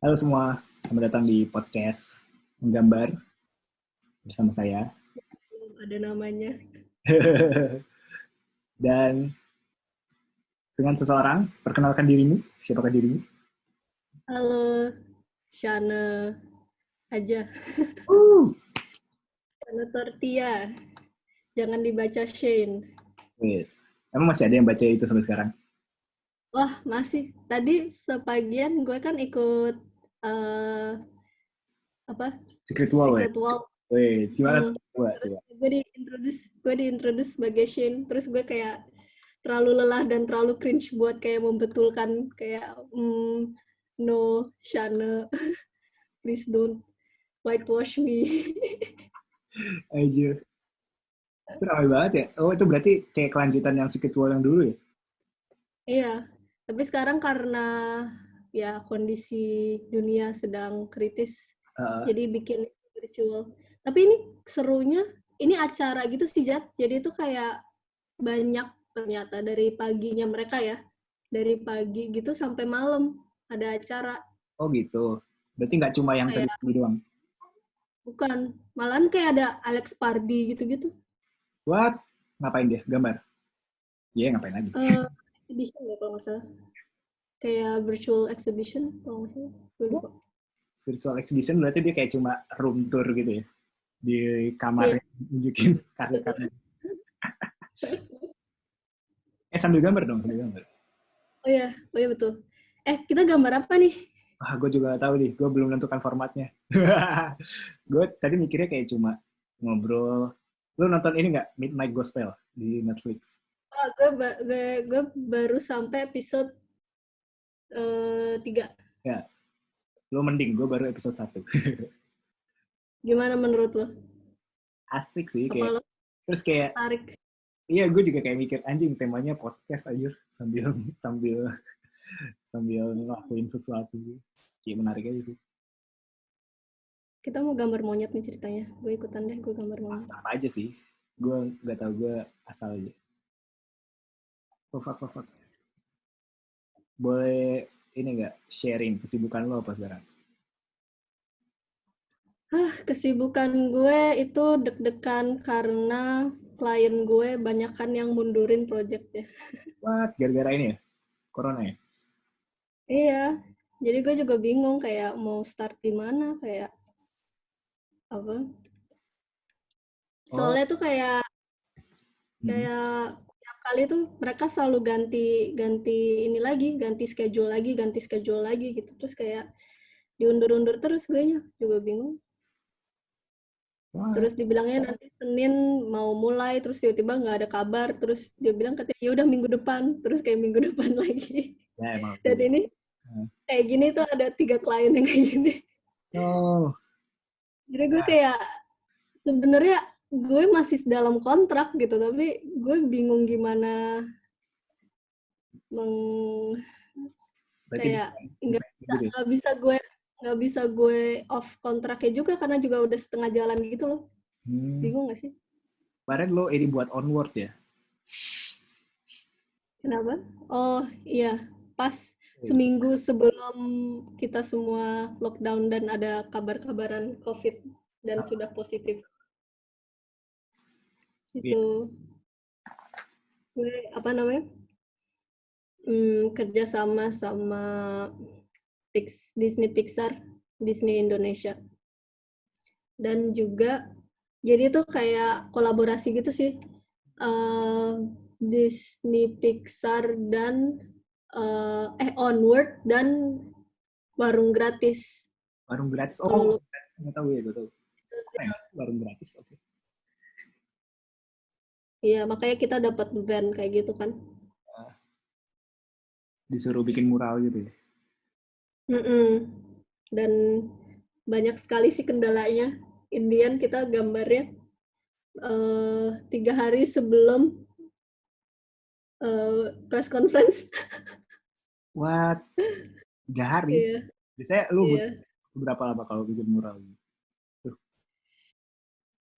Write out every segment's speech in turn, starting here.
Halo semua, selamat datang di podcast Menggambar bersama saya. Belum ada namanya. Dan dengan seseorang, perkenalkan dirimu. Siapakah dirimu? Halo, Shana aja. Uh, Shana Tortia. Jangan dibaca Shane. yes. Emang masih ada yang baca itu sampai sekarang? Wah, masih. Tadi sebagian gue kan ikut eh apa? Secret Wall ya? Secret Wall. Wes, gimana tuh? Hmm. Terus Coba. gue diintroduce sebagai Shane. Terus gue kayak terlalu lelah dan terlalu cringe buat kayak membetulkan kayak no, Shana, please don't whitewash me. Aja. Itu ramai banget ya? Oh, itu berarti kayak kelanjutan yang Secret Wall yang dulu ya? Iya, tapi sekarang karena ya kondisi dunia sedang kritis, Uh, jadi bikin virtual. Tapi ini serunya, ini acara gitu sih, Jat. Jadi itu kayak banyak ternyata dari paginya mereka ya. Dari pagi gitu sampai malam ada acara. oh gitu. Berarti nggak cuma yang tadi Kayak, doang. bukan, malahan kayak ada Alex Pardi gitu-gitu. What? Ngapain dia? Gambar? Iya, ngapain lagi? Exhibition ya kalau nggak salah. Kayak virtual exhibition kalau nggak salah. Gue lupa. Virtual exhibition berarti dia kayak cuma room tour gitu ya? Di Iya. kamarnya nunjukin karya-karya. Sambil gambar dong, sambil gambar. Oh iya betul. Kita gambar apa nih? Gue juga gak tahu nih, gue belum menentukan formatnya. Gue tadi mikirnya kayak cuma ngobrol. Lu nonton ini nggak, Midnight Gospel di Netflix? Oh, gue baru sampai episode 3. Ya, lu mending, gue baru episode 1. Gimana menurut lo? Asik sih, Apa kayak lo terus kayak, tertarik? iya gue juga kayak mikir, anjing temanya podcast aja, sambil sambil sambil ngelakuin sesuatu. Kayak menarik aja sih. Kita mau gambar monyet nih ceritanya. Gue ikutan deh, gue gambar monyet. Apa aja sih, gue nggak tahu, gue asal aja. Oh, fuck. Boleh ini nggak sharing kesibukan lo apa sekarang? Kesibukan gue itu deg-degan karena klien gue banyakan yang mundurin projectnya. What? Gara-gara ini ya? Corona ya? Iya, jadi gue juga bingung kayak mau start di mana, kayak apa? Oh, Soalnya tuh kayak hmm. kayak tiap kali tuh mereka selalu ganti ganti ini lagi, ganti schedule lagi gitu. Terus kayak diundur-undur terus gue nya juga bingung. What? Terus dibilangnya nanti Senin mau mulai, terus tiba-tiba nggak ada kabar. Terus dia bilang katanya ya udah minggu depan, terus kayak minggu depan lagi. Ya emang Dan sih. ini kayak gini tuh ada 3 klien yang kayak gini. Oh, Jadi gue kayak sebenarnya gue masih dalam kontrak gitu, tapi gue bingung gimana meng berarti kayak nggak defend bisa gitu ya? nggak bisa gue nggak bisa gue off kontraknya juga karena juga udah setengah jalan gitu loh. Hmm. Bingung gak sih? Kemarin lo ini buat onward ya? Kenapa? Oh iya, pas Oh, itu. seminggu sebelum kita semua lockdown dan ada kabar-kabaran COVID dan Ah, sudah positif. iya. Itu gue apa namanya? Kerja sama Disney Pixar, Disney Indonesia. Dan juga jadi itu kayak kolaborasi gitu sih. Disney Pixar dan Onward dan Warung Gratis. Warung gratis. Oh, Kalau lu warung gratis. Nggak tahu ya, gue tahu. Keren. Warung gratis, oke. iya, makanya kita dapat van kayak gitu kan. Ah, disuruh bikin mural gitu ya? Mm-mm. Dan banyak sekali sih kendalanya. Indian kita gambarnya 3 hari sebelum press conference. What? 3 hari? Iya, Biasanya lu butuh iya. berapa lama kalau bikin mural gitu? Tuh.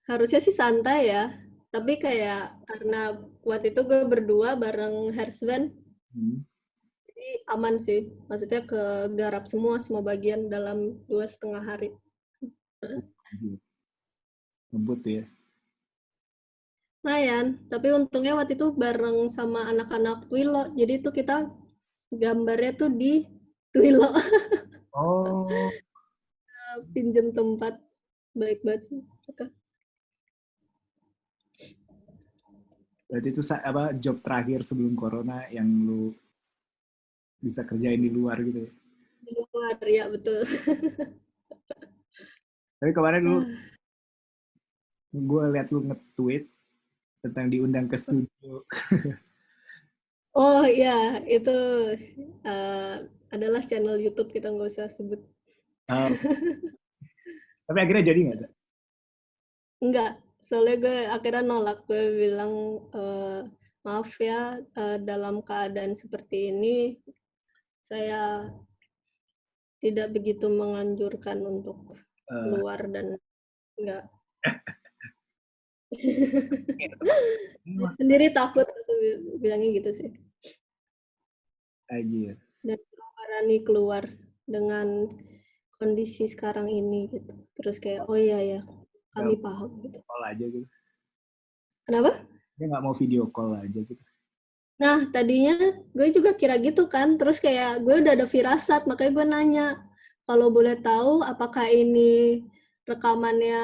Harusnya sih santai ya. Tapi kayak karena waktu itu gue berdua bareng Hersven, Hmm. aman sih. Maksudnya kegarap semua bagian dalam 2,5 hari. Ngebut ya. Lumayan, tapi untungnya waktu itu bareng sama anak-anak Twilo. Jadi itu kita gambarnya tuh di Twilo. Oh, Pinjem tempat. Baik banget sih. berarti itu job terakhir sebelum corona yang lu bisa kerjain di luar gitu ya. Di luar, ya betul. Tapi kemarin gue liat lu nge-tweet tentang diundang ke studio. Oh iya, itu adalah channel YouTube, kita nggak usah sebut. Oh, tapi akhirnya jadi nggak? Enggak, soalnya gue akhirnya nolak. Gue bilang, maaf ya, dalam keadaan seperti ini, saya tidak begitu menganjurkan untuk keluar dan enggak. Sendiri takut, aku bilangnya gitu sih. Aja. Dan berani keluar dengan kondisi sekarang ini gitu. Terus kayak, oh iya ya, kami paham gitu. Call aja gitu. Kenapa? Dia nggak mau video call aja gitu. Nah, tadinya gue juga kira gitu kan. Terus kayak gue udah ada firasat, makanya gue nanya, kalau boleh tahu apakah ini rekamannya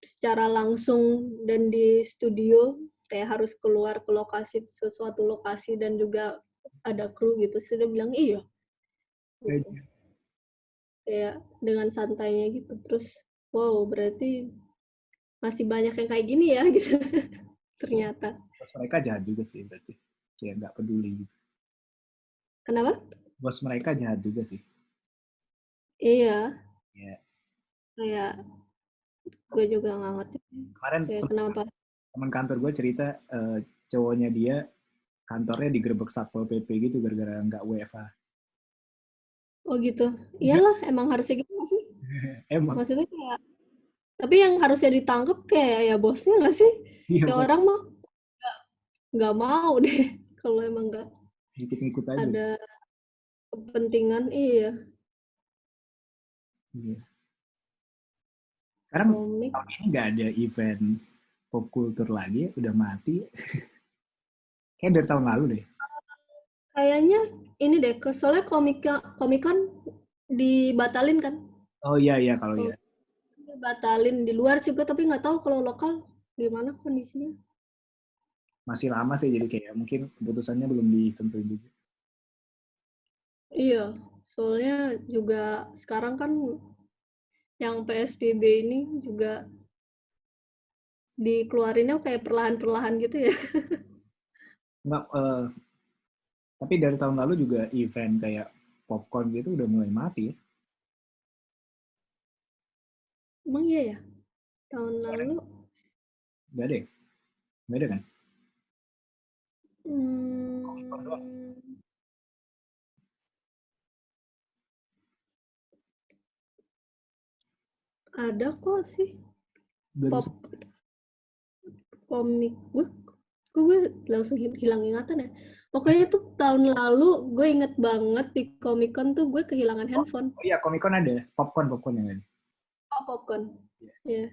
secara langsung dan di studio, kayak harus keluar ke lokasi, sesuatu lokasi dan juga ada kru gitu. Sudah bilang iya. Gitu. Kayak dengan santainya gitu. Terus, wow, berarti masih banyak yang kayak gini ya gitu. Ternyata. Bos mereka jahat juga sih berarti. Kayak nggak peduli gitu. Kenapa? Bos mereka jahat juga sih. Iya. Ya. Kayak gue juga nggak ngerti. Kemarin Kayak kenapa? teman kantor gue cerita cowoknya dia kantornya digerebek Satpol PP gitu gara-gara nggak WFH. Oh gitu. Iyalah, emang harusnya gitu nggak sih? Emang. Maksudnya kayak, tapi yang harusnya ditangkap kayak ya bosnya nggak sih? Iya, Ya orang mah nggak mau deh kalau emang nggak ngikut-ngikut aja. ada kepentingan. Iya. Iya. Sekarang Komik. tahun ini nggak ada event pop culture lagi, udah mati. Kayak dari tahun lalu deh. Kayaknya ini deh, soalnya Comic-Con dibatalin kan? Oh iya iya kalau ya. Dibatalin di luar sih gue, tapi nggak tahu kalau lokal gimana kondisinya. Masih lama sih jadi kayak mungkin keputusannya belum ditentuin juga. Iya, soalnya juga sekarang kan yang PSBB ini juga dikeluarinnya kayak perlahan-perlahan gitu ya. Nggak, tapi dari tahun lalu juga event kayak popcorn gitu udah mulai mati ya. Emang iya ya? Tahun lalu? Nggak ada ya? Nggak ada kan? Popcorn doang. Ada kok sih. Pop komik. Gue langsung hilang ingatan ya. Pokoknya tuh tahun lalu gue inget banget di Comic Con tuh gue kehilangan handphone. Oh iya, Comic Con ada. Popcorn yang ada. Oh, popcorn. Iya.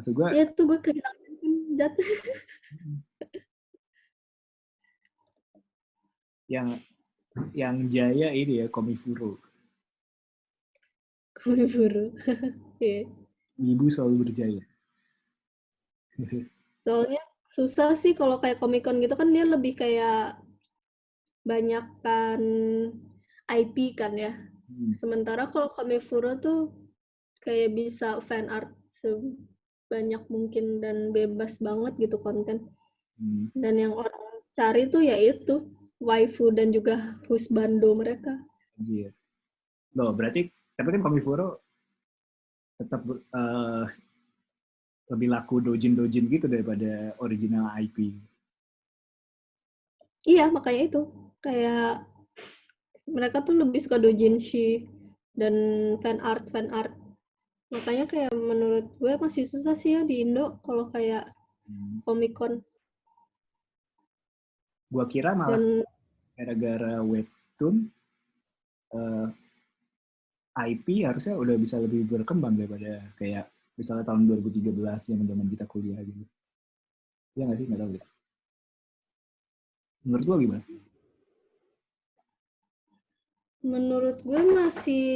Maksud gue, Iya tuh gue kehilangan handphone jatuh. yang jaya ini ya, Komifuro. Komifuro. Iya. Ibu selalu berjaya. Soalnya susah sih kalau kayak Comic Con gitu kan, dia lebih kayak banyakkan IP kan ya. Sementara kalau Komifuro tuh kayak bisa fan art sebanyak mungkin dan bebas banget gitu konten. Dan yang orang cari tuh yaitu waifu dan juga husbando mereka. Iya. Loh, berarti tapi kan Komifuro tetap lebih laku dojin-dojin gitu daripada original IP. Iya, makanya itu. Kayak mereka tuh lebih suka doujinshi dan fan art. Makanya kayak menurut gue masih susah sih ya di Indo kalau kayak Comic Con. Gua kira malah gara-gara web webtoon, IP harusnya udah bisa lebih berkembang daripada kayak misalnya tahun 2013 yang zaman kita kuliah gitu. Iya nggak sih? Nggak tahu gitu. Menurut lo gimana? Menurut gue masih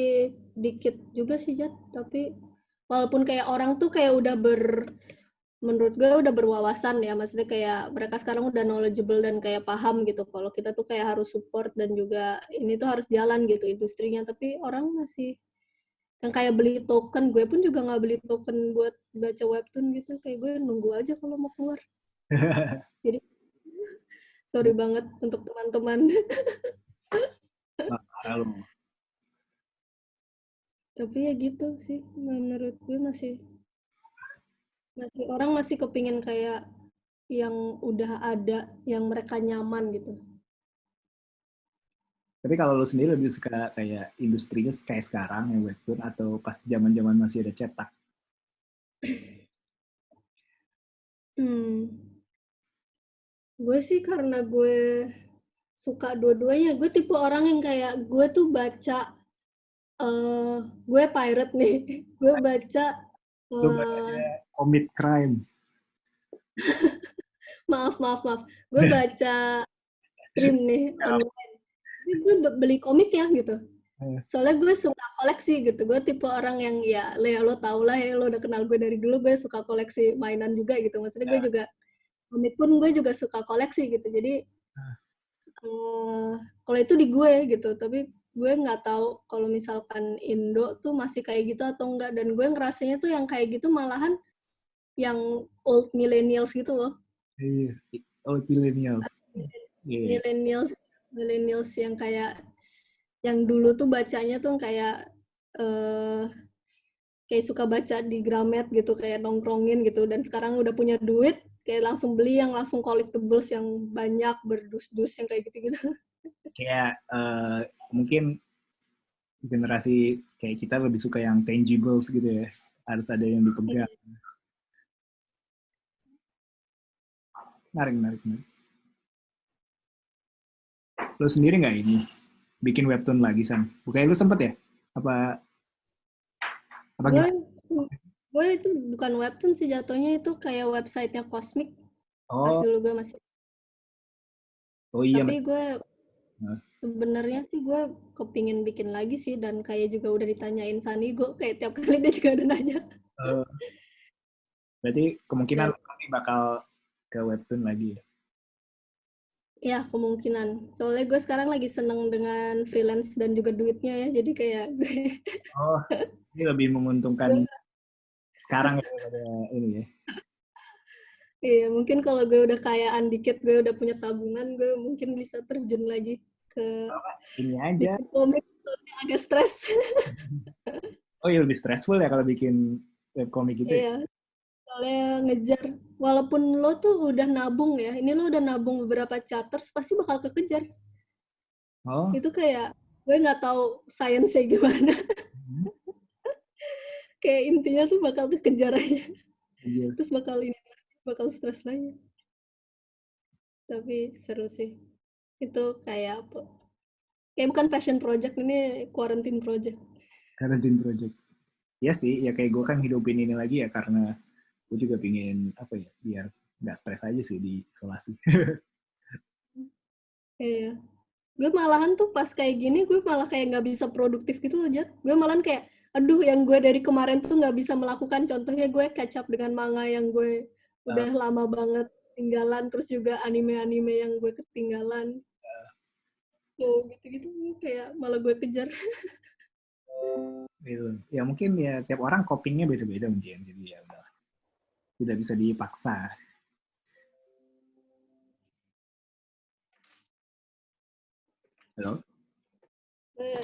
dikit juga sih, Jat. Tapi walaupun kayak orang tuh kayak udah menurut gue udah berwawasan ya. Maksudnya kayak mereka sekarang udah knowledgeable dan kayak paham gitu. Kalau kita tuh kayak harus support dan juga ini tuh harus jalan gitu industrinya. Tapi orang masih yang kayak beli token. Gue pun juga nggak beli token buat baca webtoon gitu. Kayak gue nunggu aja kalau mau keluar. Jadi sorry banget untuk teman-teman. Wah, parah lo. Tapi ya gitu sih, menurut gue masih orang masih kepingin kayak yang udah ada, yang mereka nyaman gitu. Tapi kalau lo sendiri lebih suka kayak industrinya kayak sekarang ya webtoon atau pas zaman-zaman masih ada cetak? Gue sih karena gue suka dua-duanya, gue tipe orang yang kayak gue tuh baca, gue pirate nih, gue baca, Lo bacanya commit crime. maaf, gue baca stream nih online, tapi gue beli komik ya gitu. Soalnya gue suka koleksi gitu, gue tipe orang yang ya lo tau lah ya, lo udah kenal gue dari dulu, gue suka koleksi mainan juga gitu, maksudnya gue juga komik pun gue juga suka koleksi gitu, jadi kalau itu di gue gitu, tapi gue nggak tahu kalau misalkan Indo tuh masih kayak gitu atau enggak, dan gue ngerasanya tuh yang kayak gitu malahan yang old millennials gitu loh. Iya, oh millennials. Iya. millennials millennials yang kayak yang dulu tuh bacanya tuh eh, kayak suka baca di Gramet gitu, kayak nongkrongin gitu, dan sekarang udah punya duit kayak langsung beli yang langsung collectibles yang banyak berdus-dus yang kayak gitu-gitu. Kayak mungkin generasi kayak kita lebih suka yang tangibles gitu ya. Harus ada yang dipegang. Menarik. Lo sendiri nggak ini bikin webtoon lagi, Sam? Bukannya lu sempet ya? Apa apa gue gimana? gue itu bukan webtoon sih jatuhnya, itu kayak websitenya Cosmic pas Oh, dulu gue masih, oh iya. tapi gue sebenarnya sih gue kepingin bikin lagi sih, dan kayak juga udah ditanyain Sani, gue kayak tiap kali dia juga ada nanya. Berarti kemungkinan Dan lo nanti bakal ke webtoon lagi ya? ya kemungkinan, soalnya gue sekarang lagi seneng dengan freelance dan juga duitnya ya, jadi kayak Oh, ini lebih menguntungkan gue sekarang ya daripada ini ya. iya, mungkin kalau gue udah kayaan dikit, gue udah punya tabungan, gue mungkin bisa terjun lagi ke Ini aja. bikin komik, soalnya agak stres. Oh iya, lebih stressful ya kalau bikin webcomic gitu ya? Iya, soalnya ngejar. Walaupun lo tuh udah nabung ya, ini lo udah nabung beberapa chapters, pasti bakal kekejar. Oh, Itu kayak, gue nggak tahu sainsnya gimana. Kayak intinya tuh bakal kekejar aja. iya. Terus bakal stres lagi. Tapi seru sih. Itu kayak apa? Kayak bukan passion project, ini quarantine project. Quarantine project. Ya sih, ya kayak gue kan hidupin ini lagi ya karena gue juga pingin apa ya, biar nggak stres aja sih di isolasi. Iya. Gue malahan tuh pas kayak gini, gue malah kayak nggak bisa produktif gitu loh, Jat. Gue malahan kayak, aduh yang gue dari kemarin tuh nggak bisa melakukan. Contohnya gue catch up dengan manga yang gue udah lama banget ketinggalan, terus juga anime-anime yang gue ketinggalan. Tuh, gitu-gitu kayak malah gue kejar. Gitu. Ya mungkin ya tiap orang copingnya beda-beda mungkin, jadi ya udah tidak bisa dipaksa. Halo. Gue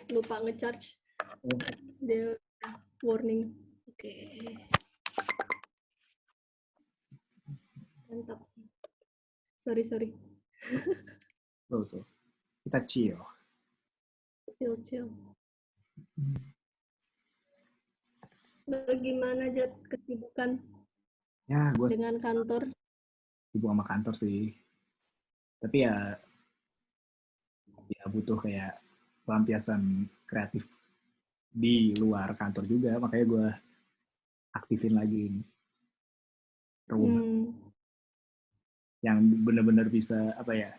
lupa ngecharge. Oh, Dia warning. Oke. Mantap. Sorry. so. Kita chill. Chill. Lo gimana, Jat, kesibukan Ya, gue dengan kantor? sibuk sama kantor sih. Tapi ya butuh kayak pelampiasan kreatif di luar kantor juga, makanya gue aktifin lagi ini Room Hmm, yang bener-bener bisa apa ya,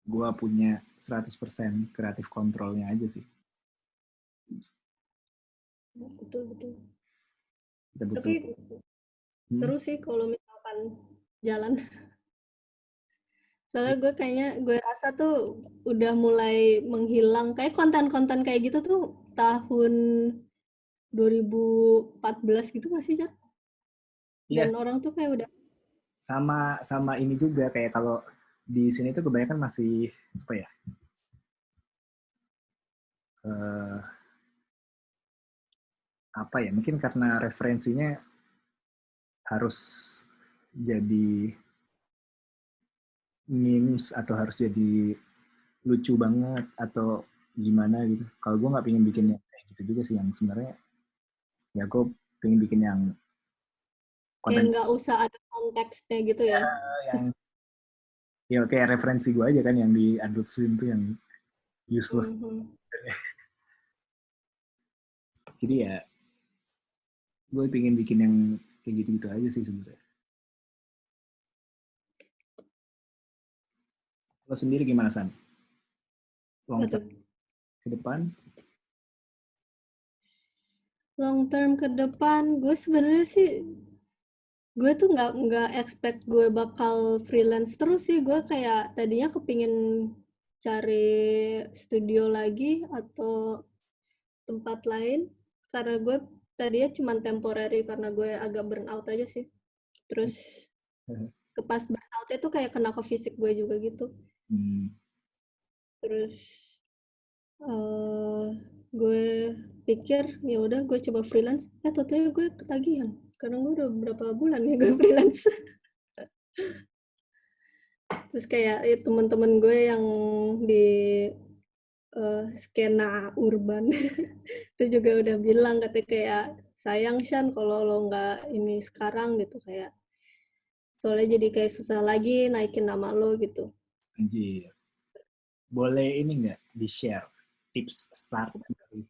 gue punya 100% kreatif kontrolnya aja sih. betul betul. Kita Tapi butuh hmm, terus sih kalau misalkan jalan. Soalnya gue kayaknya gue rasa tuh udah mulai menghilang. Kayak konten-konten kayak gitu tuh tahun 2014 gitu masih Jat. iya Dan orang tuh kayak udah sama sama ini juga kayak kalau di sini tuh kebanyakan masih apa ya, eh, apa ya, mungkin karena referensinya harus jadi memes atau harus jadi lucu banget atau gimana gitu. Kalau gue nggak pengen bikin yang kayak gitu juga sih, yang sebenarnya ya gue pengen bikin yang kayak konten nggak usah ada konteksnya gitu ya. yang ya kayak referensi gue aja kan yang di Adult Swim tuh yang useless. Mhm. Jadi ya gue pengen bikin yang kayak gitu-gitu aja sih sebenarnya. Lo sendiri gimana San? Long term Betul. ke depan? Long term ke depan, gue sebenarnya sih gue tuh nggak expect gue bakal freelance terus sih. Gue kayak tadinya kepingin cari studio lagi atau tempat lain karena gue tadinya cuma temporary karena gue agak burn out aja sih. Terus ke pas burn out itu kayak kena ke fisik gue juga gitu. Hmm. Terus eh gue pikir ya udah gue coba freelance. Totalnya gue ketagihan karena gue udah berapa bulan ya gue freelance. Terus kayak ya, teman-teman gue yang di skena urban itu juga udah bilang katanya kayak sayang Shan kalau lo nggak ini sekarang gitu kayak soalnya jadi kayak susah lagi naikin nama lo gitu. Anjir. Boleh ini nggak di-share tips start dari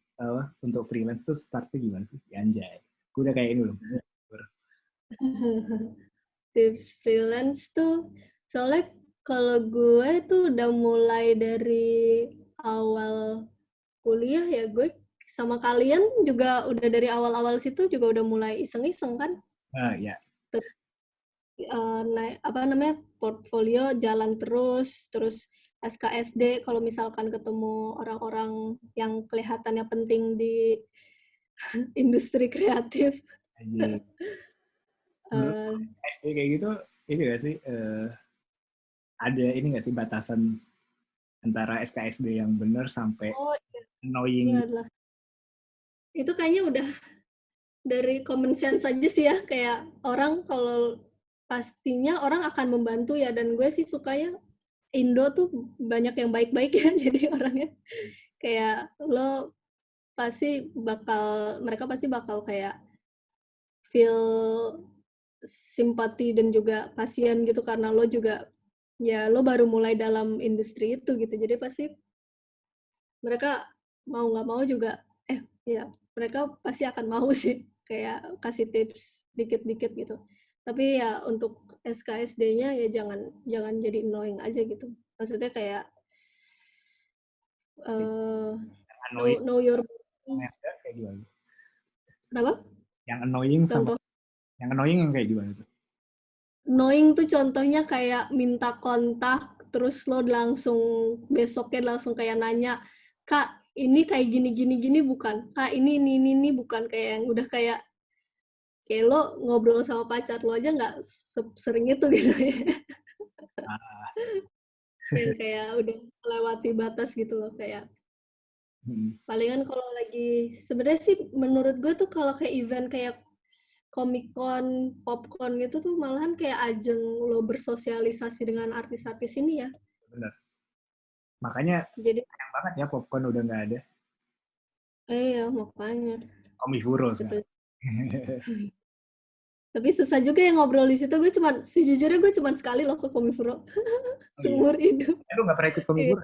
untuk freelance tuh startnya gimana sih? Ya, anjay. Gue udah kayak ini belum. Tips freelance tuh soalnya kalau gue tuh udah mulai dari awal kuliah ya gue sama kalian juga udah dari awal-awal situ juga udah mulai iseng-iseng kan. Ya. Naik apa namanya portfolio jalan terus SKSD kalau misalkan ketemu orang-orang yang kelihatannya penting di industri kreatif. Anjir. Menurut uh, SD kayak gitu, ini gak sih, ada ini gak sih batasan antara SKSD yang bener sampai oh annoying iya gitu? lah itu kayaknya udah dari common sense aja sih ya kayak orang kalau pastinya orang akan membantu ya dan gue sih sukanya Indo tuh banyak yang baik-baik ya jadi orangnya kayak lo pasti bakal mereka pasti bakal kayak feel simpati dan juga kasihan gitu karena lo juga ya lo baru mulai dalam industri itu gitu jadi pasti mereka mau nggak mau juga ya mereka pasti akan mau sih kayak kasih tips dikit-dikit gitu tapi ya untuk SKSD-nya ya jangan jangan jadi annoying aja gitu maksudnya kayak uh, Annoying know your sama business yang enggak kayak gimana? kenapa Yang annoying sama contoh yang annoying yang kayak gimana tuh? annoying tuh contohnya kayak minta kontak terus lo langsung besoknya langsung kayak nanya kak ini kayak gini gini gini bukan kak ini bukan kayak yang udah kayak lo ngobrol sama pacar lo aja nggak sering itu gitu ya Ah, yang kayak udah melewati batas gitu loh kayak hmm. palingan kalau lagi sebenarnya sih menurut gue tuh kalau kayak event kayak Comic Con, Popcorn gitu tuh malahan kayak ajeng lo bersosialisasi dengan artis-artis ini ya. Bener. Makanya Jadi, sayang banget ya popcorn udah nggak ada. ya makanya. Komifuro sekarang. Terus, tapi susah juga ya ngobrol di situ. Gue cuman, sejujurnya gue cuman sekali loh ke Komifuro. Oh iya. Seumur hidup. Lu nggak pernah ikut Iya. Komifuro?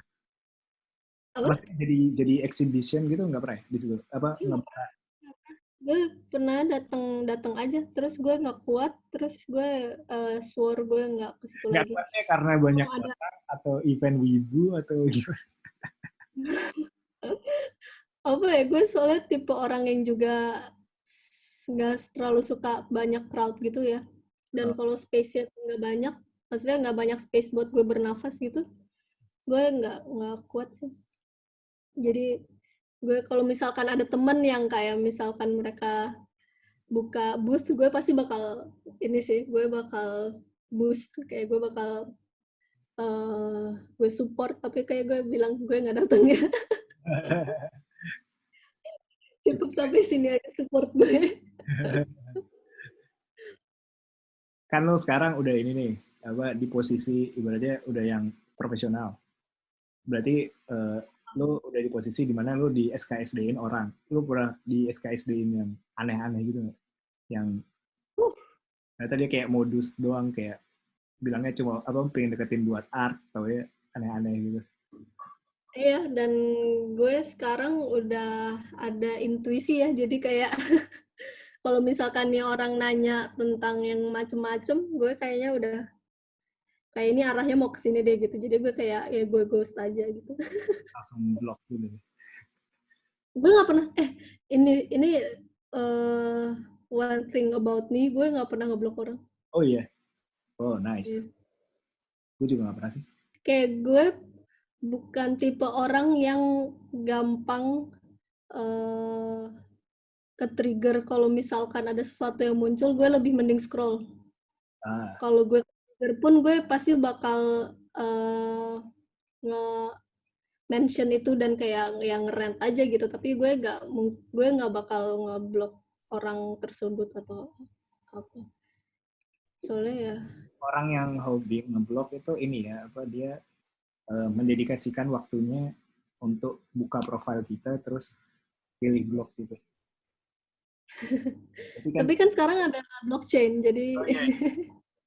Apa? Maksudnya jadi exhibition gitu nggak pernah ya di situ? Apa nggak pernah? Gue pernah datang datang aja, terus gue nggak kuat, terus gue swore gue nggak ke situ Nggak lagi. kuatnya karena banyak Kalau ada orang atau event wibu atau gimana? apa ya, gue soalnya tipe orang yang juga nggak terlalu suka banyak crowd gitu ya. Dan Oh, kalau space-nya nggak banyak, maksudnya nggak banyak space buat gue bernafas gitu, gue nggak kuat sih. Jadi gue kalau misalkan ada temen yang kayak misalkan mereka buka booth, gue pasti bakal ini sih, gue bakal boost, kayak gue bakal gue support, tapi kayak gue bilang gue nggak datang ya. Cukup sampai sini aja support gue. kan lo sekarang udah ini nih apa di posisi ibaratnya udah yang profesional. Berarti lo udah di posisi di mana lo di SKSD-in orang. Lo pernah di SKSD-in yang aneh-aneh gitu nggak? Yang ternyata dia kayak modus doang kayak bilangnya cuma apa pengen deketin buat art atau ya aneh-aneh gitu. Iya, dan gue sekarang udah ada intuisi ya, jadi kayak kalau misalkan nih orang nanya tentang yang macem-macem, gue kayaknya udah kayak ini arahnya mau ke sini deh gitu. Jadi gue kayak ya gue ghost aja gitu. Langsung blok gitu. Gue nggak pernah ini uh, one thing about me, gue nggak pernah ngeblok orang. Oh iya. Oh nice. Yeah. Gue juga gak pernah sih. Kayak gue bukan tipe orang yang gampang uh, ke-trigger kalau misalkan ada sesuatu yang muncul, gue lebih mending scroll. Ah, Kalau gue ke-trigger pun gue pasti bakal nge-mention itu dan kayak yang rant aja gitu. Tapi gue nggak bakal ngeblok orang tersebut atau apa. Soalnya ya, orang yang hobi ngeblok itu ini ya apa dia mendedikasikan waktunya untuk buka profil kita terus pilih blok gitu. Tapi kan tapi kan sekarang ada blockchain, jadi oh iya,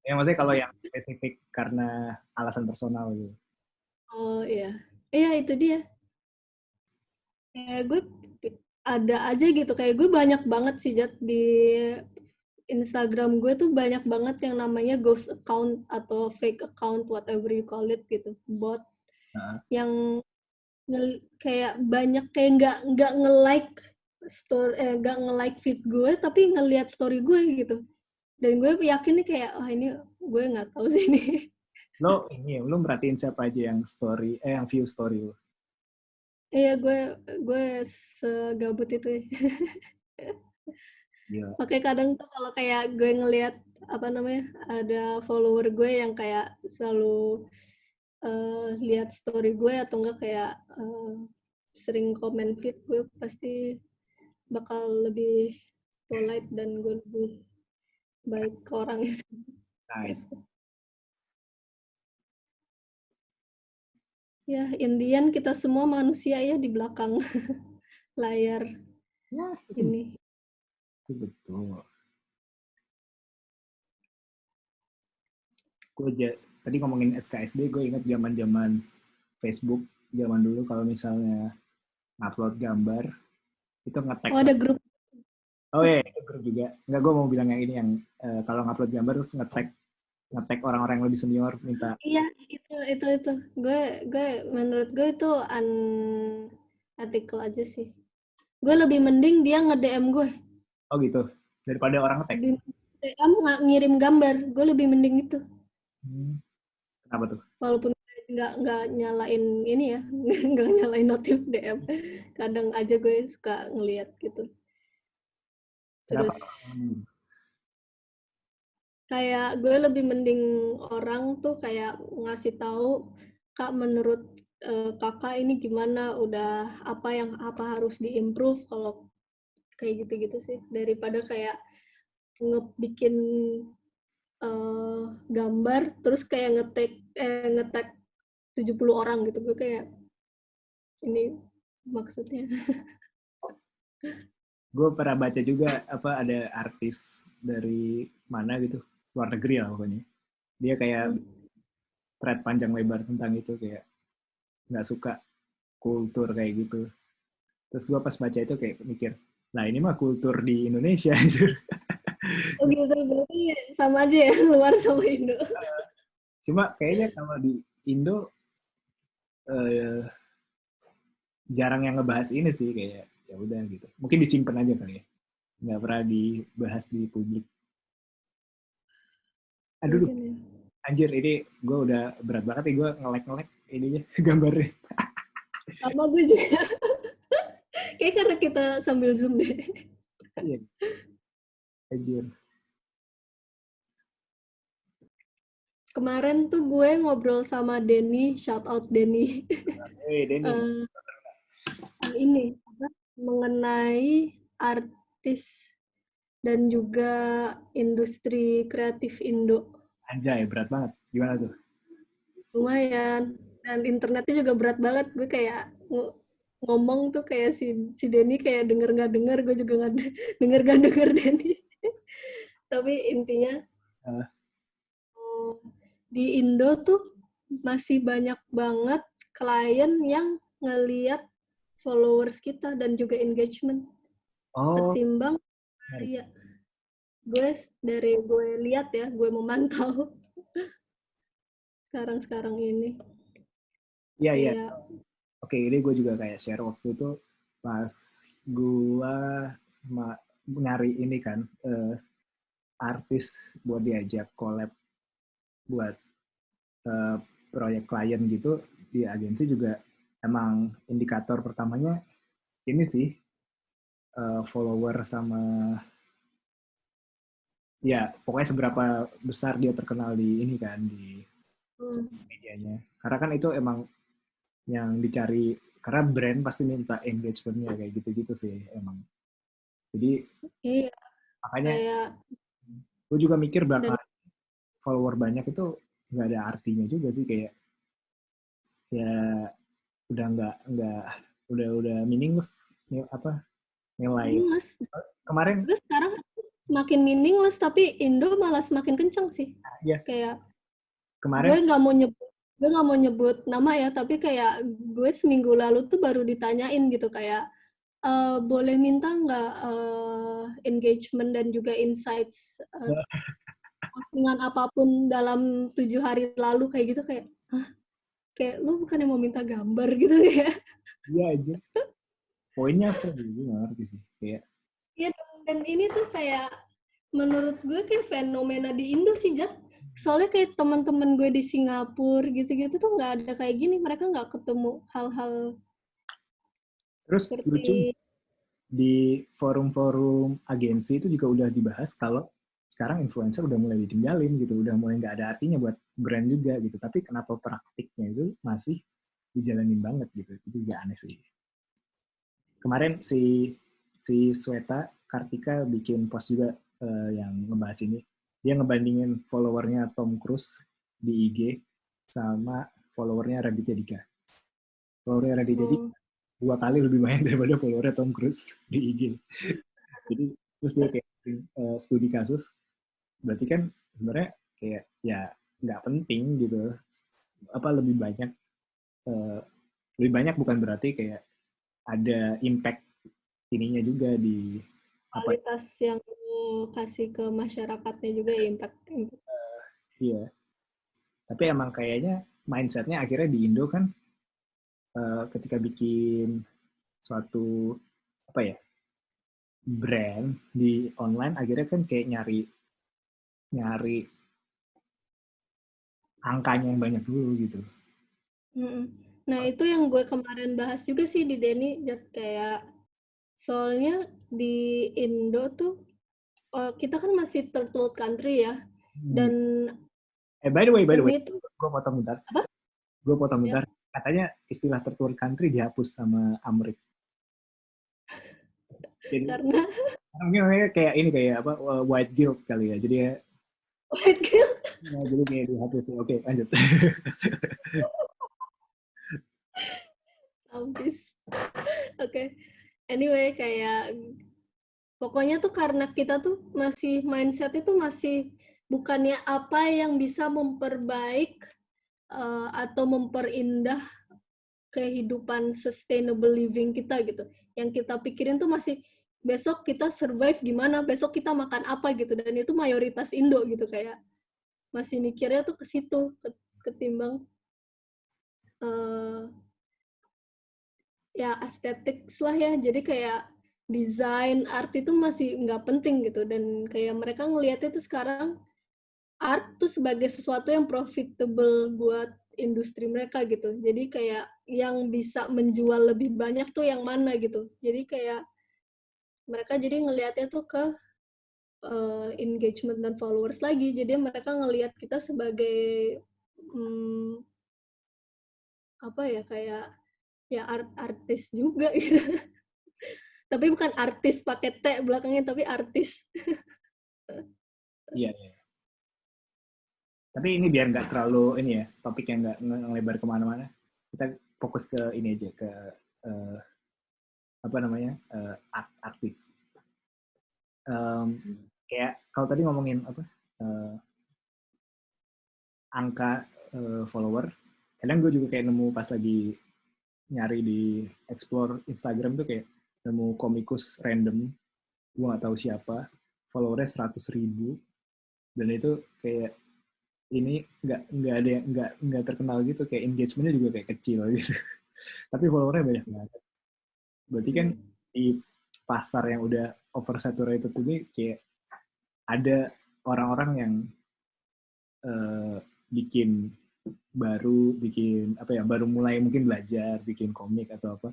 ya maksudnya kalau yang spesifik karena alasan personal gitu. oh iya, iya itu dia. Kayak gue ada aja gitu, kayak gue banyak banget sih Jat di Instagram gue tuh banyak banget yang namanya ghost account atau fake account whatever you call it gitu, bot Nah, yang kayak banyak kayak nggak nge-like story, nggak nge-like feed gue tapi ngelihat story gue gitu, dan gue yakin nih kayak oh ini gue nggak tahu sih ini. lo ini lo merhatiin siapa aja yang story yang view story lo. Iya gue segabut itu ya. Gila. Makanya kadang tuh kalau kayak gue ngelihat apa namanya ada follower gue yang kayak selalu lihat story gue atau enggak kayak sering komen feed, gue pasti bakal lebih polite dan gue lebih baik ke orang itu. Nice. Ya, Indian kita semua manusia ya di belakang layar Ya itu, ini. itu betul. Gue tadi ngomongin SKSD gue inget zaman-zaman Facebook zaman dulu kalau misalnya upload gambar itu ngetek Oh, ada grup. oh iya itu grup juga nggak gue mau bilang yang ini yang kalau ngupload gambar terus ngetek ngetek orang-orang yang lebih senior minta Iya, itu. Gue menurut gue itu unethical aja sih. Gue lebih mending dia nge-DM gue. oh gitu daripada orang ngetek. Lebih DM nggak ngirim gambar, gue lebih mending itu. Hmm, kenapa tuh? Walaupun nggak nyalain ini ya, nggak nyalain notif DM. Kadang aja gue suka ngeliat gitu. Kenapa? Terus kayak gue lebih mending orang tuh kayak ngasih tahu, Kak menurut kakak ini gimana, udah apa harus diimprove, kalau kayak gitu-gitu sih, daripada kayak ngebikin gambar terus kayak ngetag 70 orang gitu, gue kayak ini maksudnya. Gue pernah baca juga apa ada artis dari mana gitu luar negeri lah pokoknya dia kayak thread panjang lebar tentang itu kayak nggak suka kultur kayak gitu. Terus gue pas baca itu kayak mikir, nah ini mah kultur di Indonesia. Oh gitu, berarti sama aja ya, luar sama Indo. Cuma kayaknya kalau di Indo eh, jarang yang ngebahas ini sih, kayak ya udah gitu. Mungkin disimpan aja kali ya, nggak pernah dibahas di publik. Aduh, Mungkin ya. anjir ini gue udah berat banget nih gue ngelek-ngelek ininya gambarnya. Sama gue juga. Kayak karena kita sambil Zoom deh. Iya, anjir. Kemarin tuh gue ngobrol sama Denny, shout out Denny. Hey Denny. Eh, ini apa, mengenai artis dan juga industri kreatif Indo. Anjay, berat banget. Gimana tuh? Lumayan. Dan internetnya juga berat banget. Gue kayak ngomong tuh kayak si Denny kayak denger nggak denger, gue juga nggak denger nggak denger Denny. Tapi intinya Uh, di Indo tuh masih banyak banget klien yang ngeliat followers kita dan juga engagement oh, ketimbang menarik. karya. Gue dari gue lihat ya, gue memantau sekarang ini Iya, iya. kayak Oke, ini gue juga kayak share waktu itu pas gue sama nyari ini kan artis buat diajak collab buat eh, proyek klien gitu di agensi juga emang indikator pertamanya ini sih follower sama ya pokoknya seberapa besar dia terkenal di ini kan di sosial medianya. Karena kan itu emang yang dicari karena brand pasti minta engagementnya kayak gitu-gitu sih emang. Jadi iya makanya kayak gue juga mikir dan bakal follower banyak itu nggak ada artinya juga sih kayak ya udah nggak udah meaningless apa nilai meaningless. kemarin Gue sekarang semakin meaningless tapi Indo malah semakin kenceng sih. ya Kayak gue kemarin nggak mau nyebut nama ya, tapi kayak gue seminggu lalu tuh baru ditanyain gitu kayak boleh minta nggak engagement dan juga insights postingan apapun dalam 7 hari lalu kayak gitu kayak hah, kayak lu bukan yang mau minta gambar gitu ya. iya aja poinnya apa gitu gue nggak ngerti sih kayak Iya, dan ini tuh kayak menurut gue kayak fenomena di Indo sih, Jat. Soalnya kayak teman-teman gue di Singapura gitu-gitu tuh nggak ada kayak gini. Mereka nggak ketemu hal-hal terus lucu seperti di forum-forum agensi itu juga udah dibahas kalau sekarang influencer udah mulai ditinggalin gitu, udah mulai nggak ada artinya buat brand juga gitu. Tapi kenapa praktiknya itu masih dijalanin banget gitu? Itu juga aneh sih. Kemarin si Sweta Kartika bikin post juga yang ngebahas ini. Dia ngebandingin followernya Tom Cruise di IG sama followernya Raditya Dika. Followernya Raditya Dika oh, 2 kali lebih banyak daripada followernya Tom Cruise di IG. Jadi terus dia kayak studi kasus, berarti kan sebenarnya kayak ya nggak penting gitu. Apa eh, lebih banyak bukan berarti kayak ada impact ininya juga di apa kualitas yang lu kasih ke masyarakatnya juga ya, impact. iya. Tapi emang kayaknya mindsetnya akhirnya di Indo kan ketika bikin suatu apa ya brand di online akhirnya kan kayak nyari nyari angkanya yang banyak dulu gitu. Nah, itu yang gue kemarin bahas juga sih di Denny, Jat, kayak soalnya di Indo tuh kita kan masih third world country ya, Hmm. dan By the way, seni tuh gue potong bentar. apa? Gue potong Ya. bentar. Katanya istilah third world country dihapus sama Amrik. Jadi Karena mungkin mereka kayak ini kayak apa white guilt kali ya. Jadi white girl jadi kayak dihapus. Oke, lanjut. habis. Oke. Anyway, kayak pokoknya tuh karena kita tuh masih mindset itu masih bukannya apa yang bisa memperbaik atau memperindah kehidupan sustainable living kita gitu. Yang kita pikirin tuh masih besok kita survive gimana, besok kita makan apa gitu, dan itu mayoritas Indo gitu, kayak masih mikirnya tuh ke situ ketimbang ya aesthetic lah ya. Jadi kayak desain art itu masih nggak penting gitu, dan kayak mereka ngelihatnya tuh sekarang art tuh sebagai sesuatu yang profitable buat industri mereka gitu. Jadi kayak yang bisa menjual lebih banyak tuh yang mana gitu. Jadi kayak mereka jadi ngelihatnya tuh ke engagement dan followers lagi. Jadi mereka ngelihat kita sebagai apa ya, kayak ya artis juga gitu. Tapi bukan artis pakai T belakangnya, tapi artis. Iya, iya. Tapi ini biar nggak terlalu ini ya, topik yang nggak ngelebar kemana-mana. Kita fokus ke ini aja, ke uh, apa namanya, artis. Kayak kalau tadi ngomongin apa, uh, angka follower, kadang gue juga kayak nemu pas lagi nyari di explore Instagram tuh kayak nemu komikus random, gue nggak tahu siapa, followernya 100.000, dan itu kayak ini nggak ada yang nggak terkenal gitu, kayak engagementnya juga kayak kecil gitu. Tapi followernya banyak banget. Berarti kan di pasar yang udah oversaturated ini kayak ada orang-orang yang bikin bikin apa ya, baru mulai mungkin belajar bikin komik atau apa,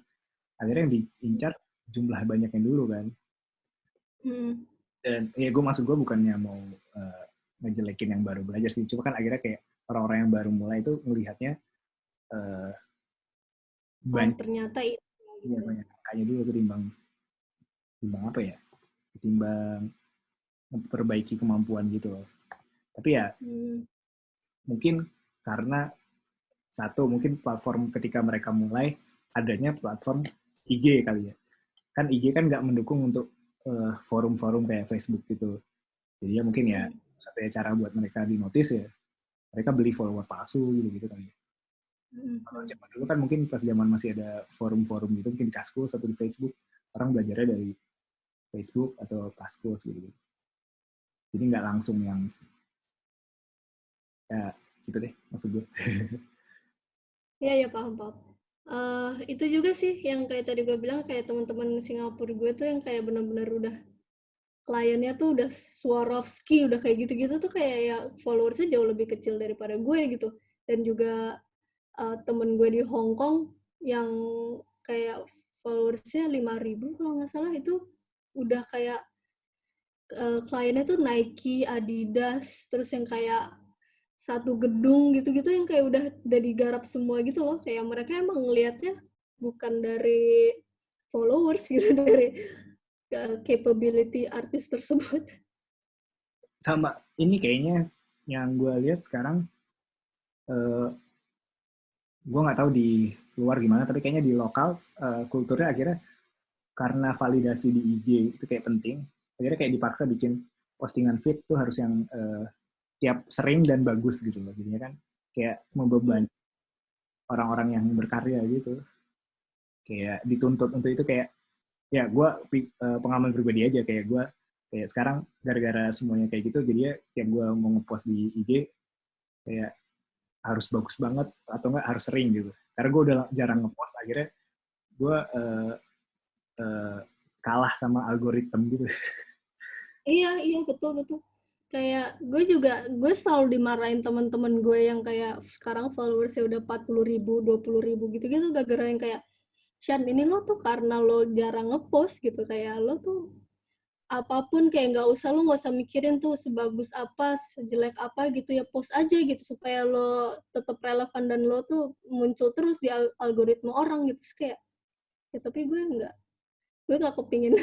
akhirnya yang diincar jumlah banyak yang dulu kan. Dan ya gue maksud gue bukannya mau ngejelekin yang baru belajar sih, cuma kan akhirnya kayak orang-orang yang baru mulai itu melihatnya banyak, ternyata itu gitu. ya, banyak angkanya dulu ketimbang apa ya, ketimbang memperbaiki kemampuan gitu loh. Tapi ya mungkin karena satu, mungkin platform ketika mereka mulai adanya platform IG kali ya. Kan IG kan nggak mendukung untuk forum-forum kayak Facebook gitu. Jadi ya mungkin ya satunya cara buat mereka di notice ya, mereka beli follower palsu gitu kali ya. Kalau zaman dulu kan mungkin pas zaman masih ada forum-forum gitu, mungkin di Kaskus atau di Facebook, orang belajarnya dari Facebook atau Kaskus gitu. Jadi nggak langsung yang ya gitu deh maksud gue. Iya, ya, paham. Itu juga sih yang kayak tadi gue bilang, kayak teman-teman Singapura gue tuh yang kayak benar-benar udah kliennya tuh udah Swarovski, udah kayak gitu-gitu tuh, kayak ya followersnya jauh lebih kecil daripada gue gitu. Dan juga temen gue di Hong Kong yang kayak followersnya 5.000 kalau nggak salah, itu udah kayak kliennya tuh Nike, Adidas, terus yang kayak satu gedung gitu-gitu yang kayak udah digarap semua gitu loh. Kayak mereka emang ngelihatnya bukan dari followers gitu, dari capability artis tersebut. Sama ini kayaknya yang gue lihat sekarang, gue nggak tahu di luar gimana, tapi kayaknya di lokal kulturnya akhirnya karena validasi di IG itu kayak penting, akhirnya kayak dipaksa bikin postingan feed tuh harus yang tiap sering dan bagus gitu loh. Jadinya kan kayak membebani orang-orang yang berkarya gitu, kayak dituntut untuk itu. Kayak ya gue pengalaman pribadi aja, kayak gue kayak sekarang gara-gara semuanya kayak gitu, jadi ya tiap gue mau ngepost di IG kayak harus bagus banget atau enggak harus sering gitu, karena gue udah jarang ngepost, akhirnya gue kalah sama algoritma gitu. Iya, betul. Kayak gue selalu dimarahin teman-teman gue yang kayak sekarang followersnya udah 40.000, 20.000 gitu-gitu, gara-gara yang kayak, Shan, ini lo tuh karena lo jarang ngepost gitu, kayak lo tuh apapun kayak lo nggak usah mikirin tuh sebagus apa, sejelek apa gitu, ya post aja gitu supaya lo tetap relevan dan lo tuh muncul terus di algoritma orang gitu. Terus kayak ya, tapi gue nggak kepingin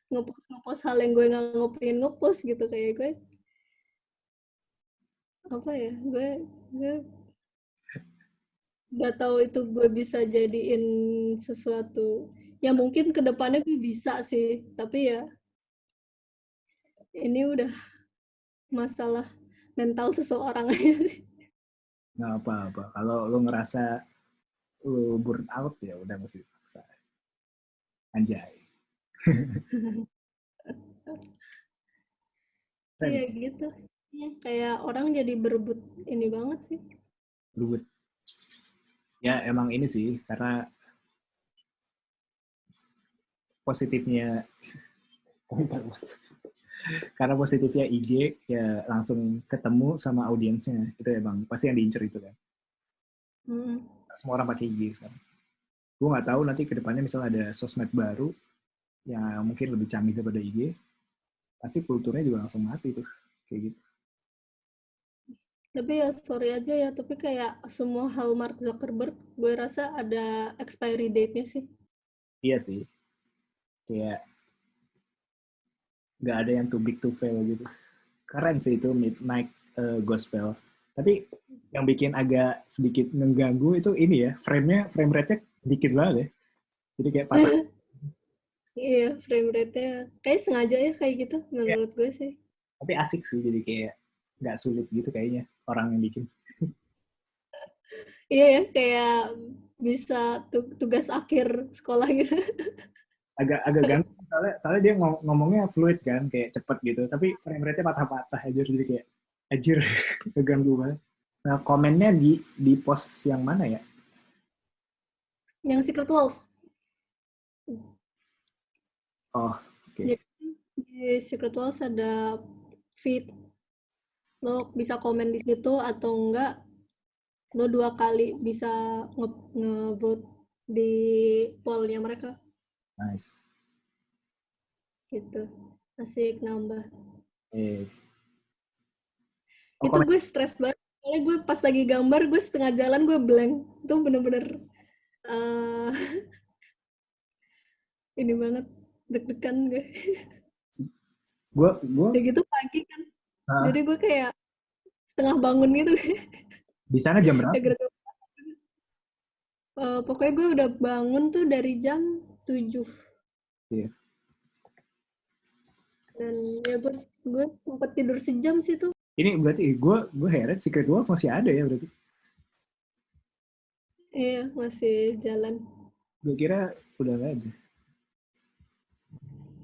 ngepost hal yang gue nggak kepingin ngepost gitu. Kayak gue apa ya, gue nggak tahu itu gue bisa jadiin sesuatu ya, mungkin kedepannya gue bisa sih, tapi ya ini udah masalah mental seseorang aja sih. Nggak apa-apa kalau lo ngerasa lu burn out ya udah mesti dipaksa. Anjay. Iya Keren. gitu. Iya, kayak orang jadi berebut ini banget sih. Ribet. Ya emang ini sih karena positifnya karena positifnya IG ya langsung ketemu sama audiensnya itu emang pasti yang diincer itu kan. Hmm. Semua orang pakai IG sekarang. Gue nggak tahu nanti kedepannya misalnya ada sosmed baru yang mungkin lebih canggih daripada IG, pasti kulturnya juga langsung mati tuh kayak gitu. Tapi ya sorry aja ya, tapi kayak semua hal Mark Zuckerberg, gue rasa ada expiry date-nya sih. Iya sih, kayak nggak ada yang too big to fail gitu. Keren sih itu Midnight Gospel. Tapi yang bikin agak sedikit mengganggu itu ini ya, frame rate-nya dikit banget ya. Jadi kayak patah. Iya, frame rate-nya kayak sengaja ya kayak gitu Ya, menurut gue sih. tapi asik sih, jadi kayak nggak sulit gitu kayaknya orang yang bikin. Iya ya, kayak bisa tugas akhir sekolah gitu. Agak ganggu, soalnya dia ngomongnya fluid kan, kayak cepet gitu. Tapi frame rate-nya patah-patah aja, jadi kayak anjir, keganggu banget. Nah, komennya di post yang mana ya? Yang Secret Walls. Oh, oke. Okay. Jadi di Secret Walls ada feed, lo bisa komen di situ atau enggak lo 2 kali bisa nge-vote di pollnya mereka Nice. gitu. Asik nambah. Eh, oh, Itu komen. gue stres banget. Soalnya gue pas lagi gambar gue setengah jalan gue blank. Itu bener-bener uh, ini banget deg-degan gue. Gue Udah gitu pagi kan. uh, Jadi gue kayak setengah bangun gitu. di sana jam Ya berapa? gara-gara pokoknya gue udah bangun tuh dari jam 7. Iya. Dan ya gue sempet tidur sejam sih tuh. Ini berarti gue heran Secret Wars masih ada ya berarti. Iya, masih jalan. Gue kira udah nggak ada.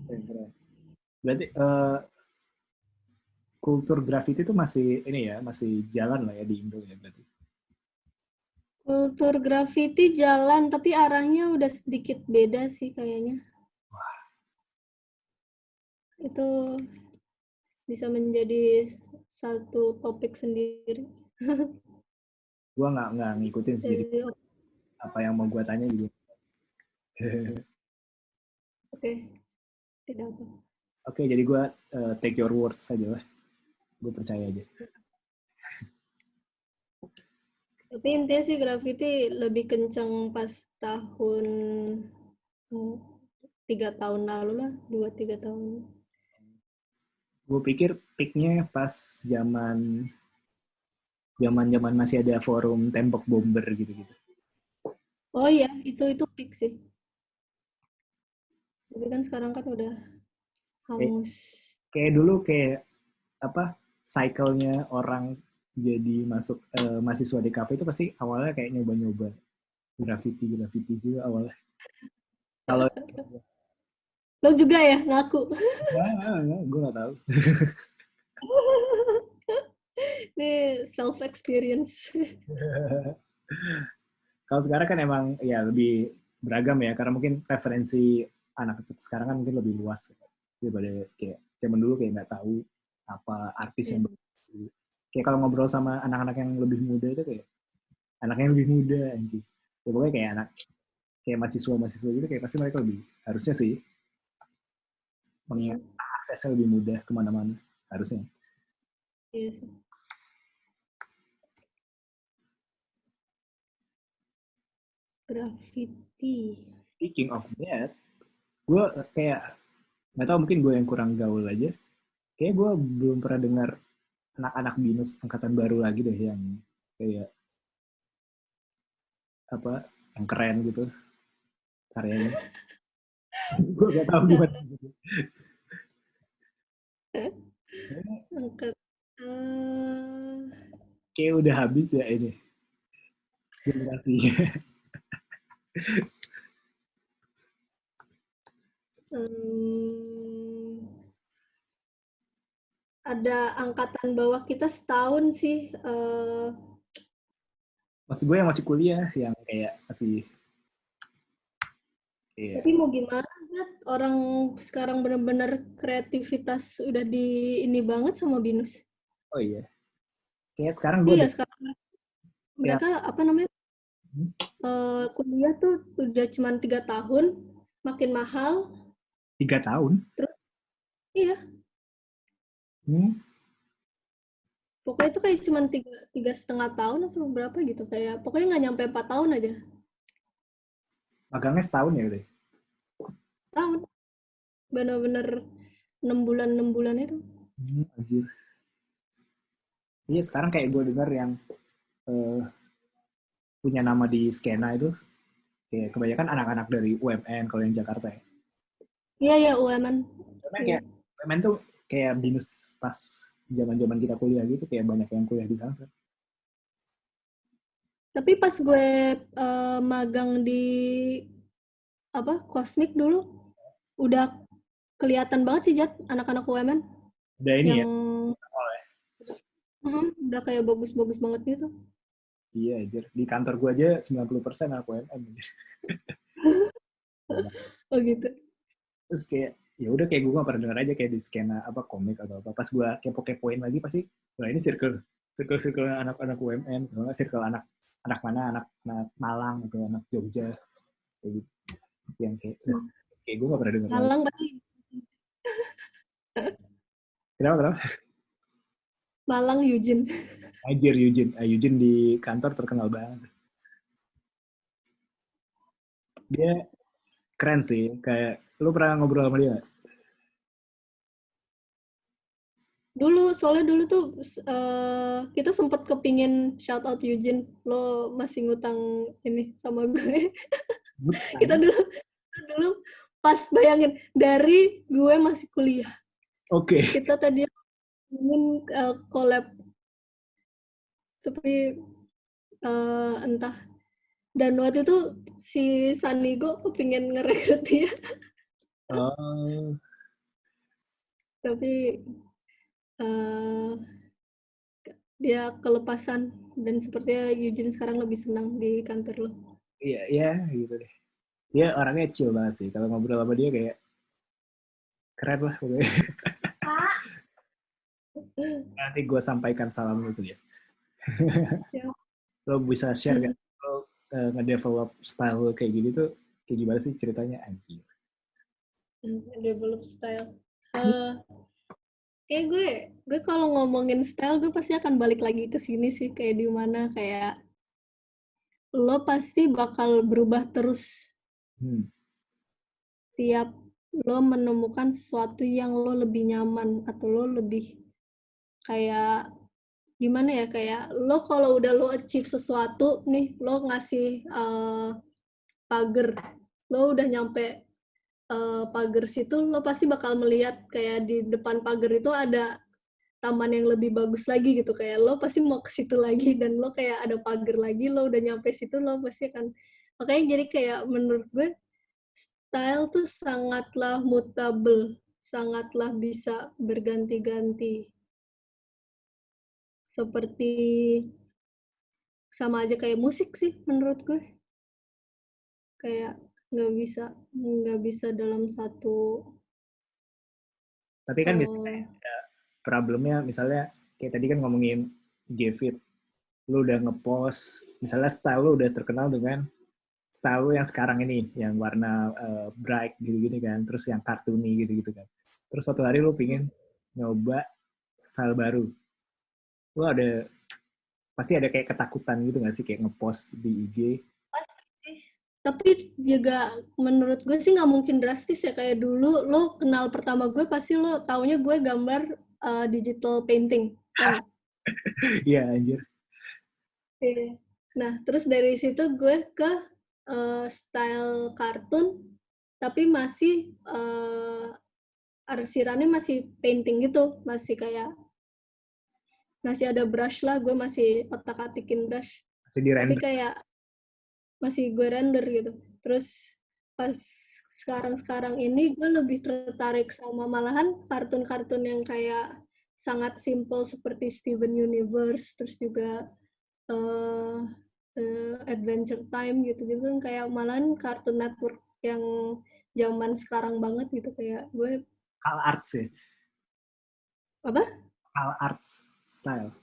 Keren. Berarti kultur graffiti itu masih ini ya, masih jalan lah ya di Indo ya berarti. Kultur graffiti jalan, tapi arahnya udah sedikit beda sih kayaknya. Itu bisa menjadi satu topik sendiri. Gue nggak ngikutin sih, jadi Jadi, apa yang mau gue tanya juga. oke, tidak apa. Oke, jadi gue take your words saja lah. Gue percaya aja. Tapi intinya sih graffiti lebih kenceng pas tahun 3 tahun lalu lah, 2-3 tahun. Gue pikir peaknya pas zaman masih ada forum tembok bomber gitu-gitu. Oh iya, itu peak sih. Tapi kan sekarang kan udah Kayak, hangus. kayak dulu kayak apa cycle-nya orang jadi masuk mahasiswa di kafe itu pasti awalnya kayak nyoba-nyoba graffiti juga awalnya. Kalau Lo juga ya ngaku? gue nggak tahu. Ini self experience. Kalau sekarang kan emang ya lebih beragam ya karena mungkin preferensi anak sekarang kan mungkin lebih luas daripada kayak zaman dulu kayak nggak tahu apa artis yang bagus. Kayak kalau ngobrol sama anak-anak yang lebih muda itu kayak anaknya yang lebih muda anjing. Ya pokoknya kayak anak kayak mahasiswa gitu kayak pasti mereka lebih harusnya sih aksesnya lebih mudah kemana-mana harusnya. Iya sih. Graffiti. Speaking of that, gue kayak nggak tahu mungkin gue yang kurang gaul aja. Kayak gue belum pernah dengar anak-anak binus angkatan baru lagi deh yang kayak apa yang keren gitu karyanya. Gue gak tahu gimana. Angkat. Uh, Kayak udah habis ya ini generasinya. Hmm, ada angkatan bawah kita setahun sih. Maksud gue yang masih kuliah, yang kayak masih, Tapi iya. mau gimana, Zat? Orang sekarang benar-benar kreativitas udah di ini banget sama Binus. Oh iya. Kayak sekarang gue Iya, ada sekarang yang mereka apa namanya kuliah tuh udah cuma 3 tahun, makin mahal. 3 tahun. Terus iya, Hmm, pokoknya itu kayak cuma 3,5 tahun atau berapa gitu, kayak pokoknya nggak nyampe 4 tahun aja. magangnya setahun ya udah. Tahun, bener-bener 6 bulan itu. Anjir. Iya sekarang kayak gue dengar yang eh, punya nama di skena itu kayak kebanyakan anak-anak dari UMN kalau yang Jakarta ya. Iya ya UMN. Karena Iya. kayak UMN tuh kayak binus pas zaman-zaman kita kuliah gitu kayak banyak yang kuliah di sana. Tapi pas gue magang di apa Cosmic dulu, udah kelihatan banget sih Jat anak-anak UMN Udah ini yang ya. Oh, ya. udah kayak bagus-bagus banget gitu. Iya, anjir. Di kantor gue aja 90% anak UMN. Anjir. Oh gitu. Terus kayak ya udah kayak gue gak pernah denger aja kayak di skena apa komik atau apa. Pas gue kepo-kepoin lagi pasti, wah ini circle anak-anak UMN, kalau nggak circle anak anak mana, anak Malang atau anak Jogja, kayak gitu. Yang kayak gue gak pernah denger lagi. Malang pasti. Kenapa kenapa? Malang Eugene. Anjir Eugene, Eugene di kantor terkenal banget. Dia keren sih, kayak lu pernah ngobrol sama dia nggak? Dulu soalnya dulu tuh kita sempet kepingin shout out Eugene. Lo masih ngutang ini sama gue. kita Bukan. dulu kita dulu pas bayangin dari gue masih kuliah. Oke. Kita tadi ingin collab tapi entah. Dan waktu itu si Sanigo kepingin ngerekrut dia, Oh, tapi uh, dia kelepasan dan sepertinya Eugene sekarang lebih senang di kantor lo. iya iya gitu deh. Dia orangnya chill banget sih. Kalau ngobrol sama dia kayak keren lah. Pokoknya. Nanti gue sampaikan salam itu ya. Ya, Lo bisa share gak? Lo ngedevelop style lo kayak gini tuh kayak gimana sih ceritanya anjir? develop style. Kayak gue kalau ngomongin style gue pasti akan balik lagi ke sini sih, kayak di mana kayak lo pasti bakal berubah terus Hmm. tiap lo menemukan sesuatu yang lo lebih nyaman atau lo lebih kayak gimana ya, kayak lo kalau udah lo achieve sesuatu nih, lo ngasih pagar, lo udah nyampe pagar situ, lo pasti bakal melihat kayak di depan pagar itu ada taman yang lebih bagus lagi gitu, kayak lo pasti mau ke situ lagi dan lo kayak ada pagar lagi, lo udah nyampe situ lo pasti akan, makanya jadi kayak menurut gue style tuh sangatlah mutable, sangatlah bisa berganti-ganti, seperti sama aja kayak musik sih menurut gue, kayak nggak bisa dalam satu Tapi kan biasanya uh, problemnya misalnya kayak tadi kan ngomongin G-Fit. Lo udah ngepost, misalnya style lo udah terkenal dengan style lo yang sekarang ini, yang warna bright gitu-gini kan, terus yang cartoony gitu-gitu kan. Terus suatu hari lo pingin nyoba style baru. Lo ada pasti ada kayak ketakutan gitu nggak sih kayak ngepost di IG? tapi juga menurut gue sih nggak mungkin drastis ya, kayak dulu lo kenal pertama gue pasti lo taunya gue gambar digital painting, ya nggak? Iya anjir. Iya. Nah terus dari situ gue ke style kartun tapi masih arsirannya masih painting gitu, masih kayak masih ada brush lah, gue masih otak-atikin brush, Masih di tapi render. kayak masih gue render gitu. Terus pas sekarang ini gue lebih tertarik sama malahan kartun-kartun yang kayak sangat simple seperti Steven Universe, terus juga uh, Adventure Time gitu-gitu, kayak malahan Cartoon Network yang zaman sekarang banget gitu, kayak gue Cal Arts ya, apa Cal Arts style.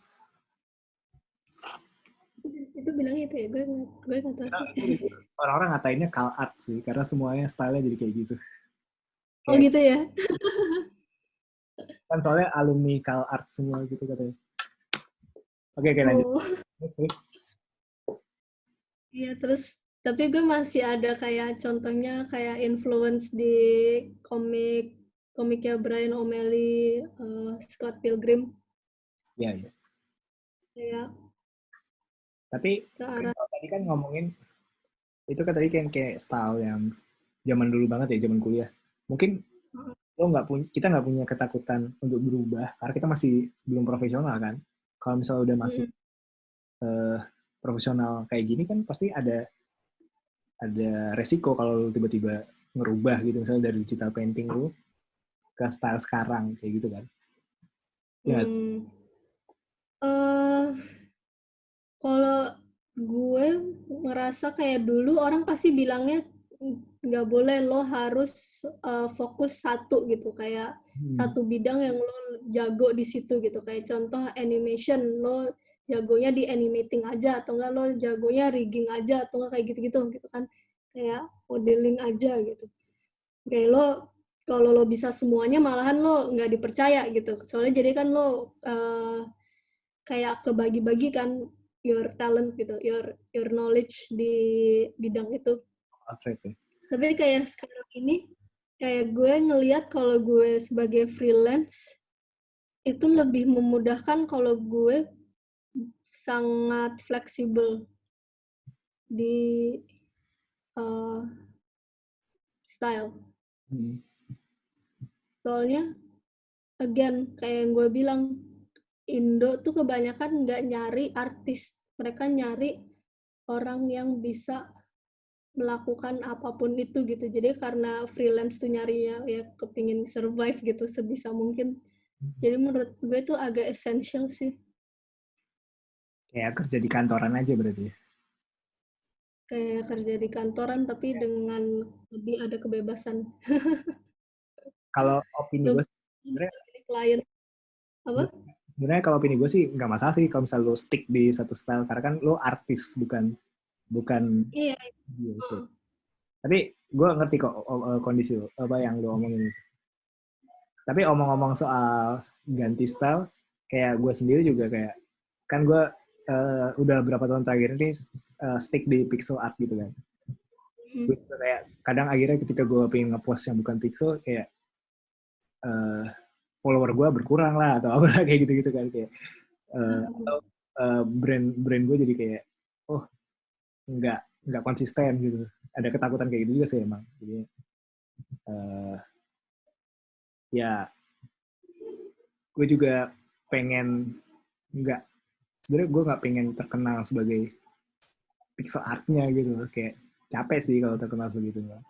itu bilangnya itu ya, gue nggak tahu sih. Itu orang-orang ngatainnya Cal Arts sih, karena semuanya stylenya jadi kayak gitu. Oh Kayak gitu ya. kan soalnya alumni Cal Arts semua gitu katanya. Oke, lanjut. Oh Terus. iya, terus tapi gue masih ada kayak contohnya kayak influence di komik komiknya Brian O'Malley, Scott Pilgrim, Ya, ya. kayak Tapi ke kan arah. kalau tadi kan ngomongin itu kan tadi kan kayak style yang zaman dulu banget ya, zaman kuliah. Mungkin lo nggak punya, kita nggak punya ketakutan untuk berubah karena kita masih belum profesional kan. Kalau misalnya udah masuk Mm, eh, profesional kayak gini kan pasti ada resiko kalau lo tiba-tiba ngerubah gitu, misalnya dari digital painting lo ke style sekarang kayak gitu kan. Ya, hmm. eh Kalau gue ngerasa kayak dulu orang pasti bilangnya nggak boleh, lo harus fokus satu gitu, kayak hmm, satu bidang yang lo jago di situ gitu. Kayak contoh animation, lo jagonya di animating aja, atau enggak lo jagonya rigging aja, atau enggak kayak gitu-gitu gitu kan. Kayak modeling aja gitu. Kayak lo kalau lo bisa semuanya malahan lo nggak dipercaya gitu. Soalnya jadi kan lo kayak kebagi-bagi kan your talent gitu, your knowledge di bidang itu. atlet ya. Tapi kayak sekarang ini, kayak gue ngelihat kalau gue sebagai freelance itu lebih memudahkan kalau gue sangat fleksibel di uh, style. Hmm. Soalnya again kayak yang gue bilang, Indo tuh kebanyakan nggak nyari artis, mereka nyari orang yang bisa melakukan apapun itu gitu. Jadi karena freelance tuh nyarinya ya kepingin survive gitu sebisa mungkin. Jadi menurut gue itu agak essential sih. Kayak kerja di kantoran aja berarti ya. Kayak kerja di kantoran tapi dengan lebih ada kebebasan. Kalau opini Lo gue sebenarnya bisa pilih klien apa? sebenarnya kalau opini gue sih nggak masalah sih kalau misalnya lo stick di satu style karena kan lo artis bukan bukan Iya. gitu. Tapi gue ngerti kok kondisi lo, apa yang lo omongin itu. Tapi omong-omong soal ganti style, kayak gue sendiri juga kayak kan gue udah berapa tahun terakhir ini stick di pixel art gitu kan. Gue juga kayak kadang akhirnya ketika gue pengen ngepost yang bukan pixel kayak uh, follower gue berkurang lah atau apa kayak gitu-gitu kan kayak atau brand brand gue jadi kayak oh nggak nggak konsisten gitu, ada ketakutan kayak gitu juga sih emang jadi uh, ya gue juga pengen nggak, sebenarnya gue nggak pengen terkenal sebagai pixel artnya gitu kayak capek sih kalau terkenal begitu lah.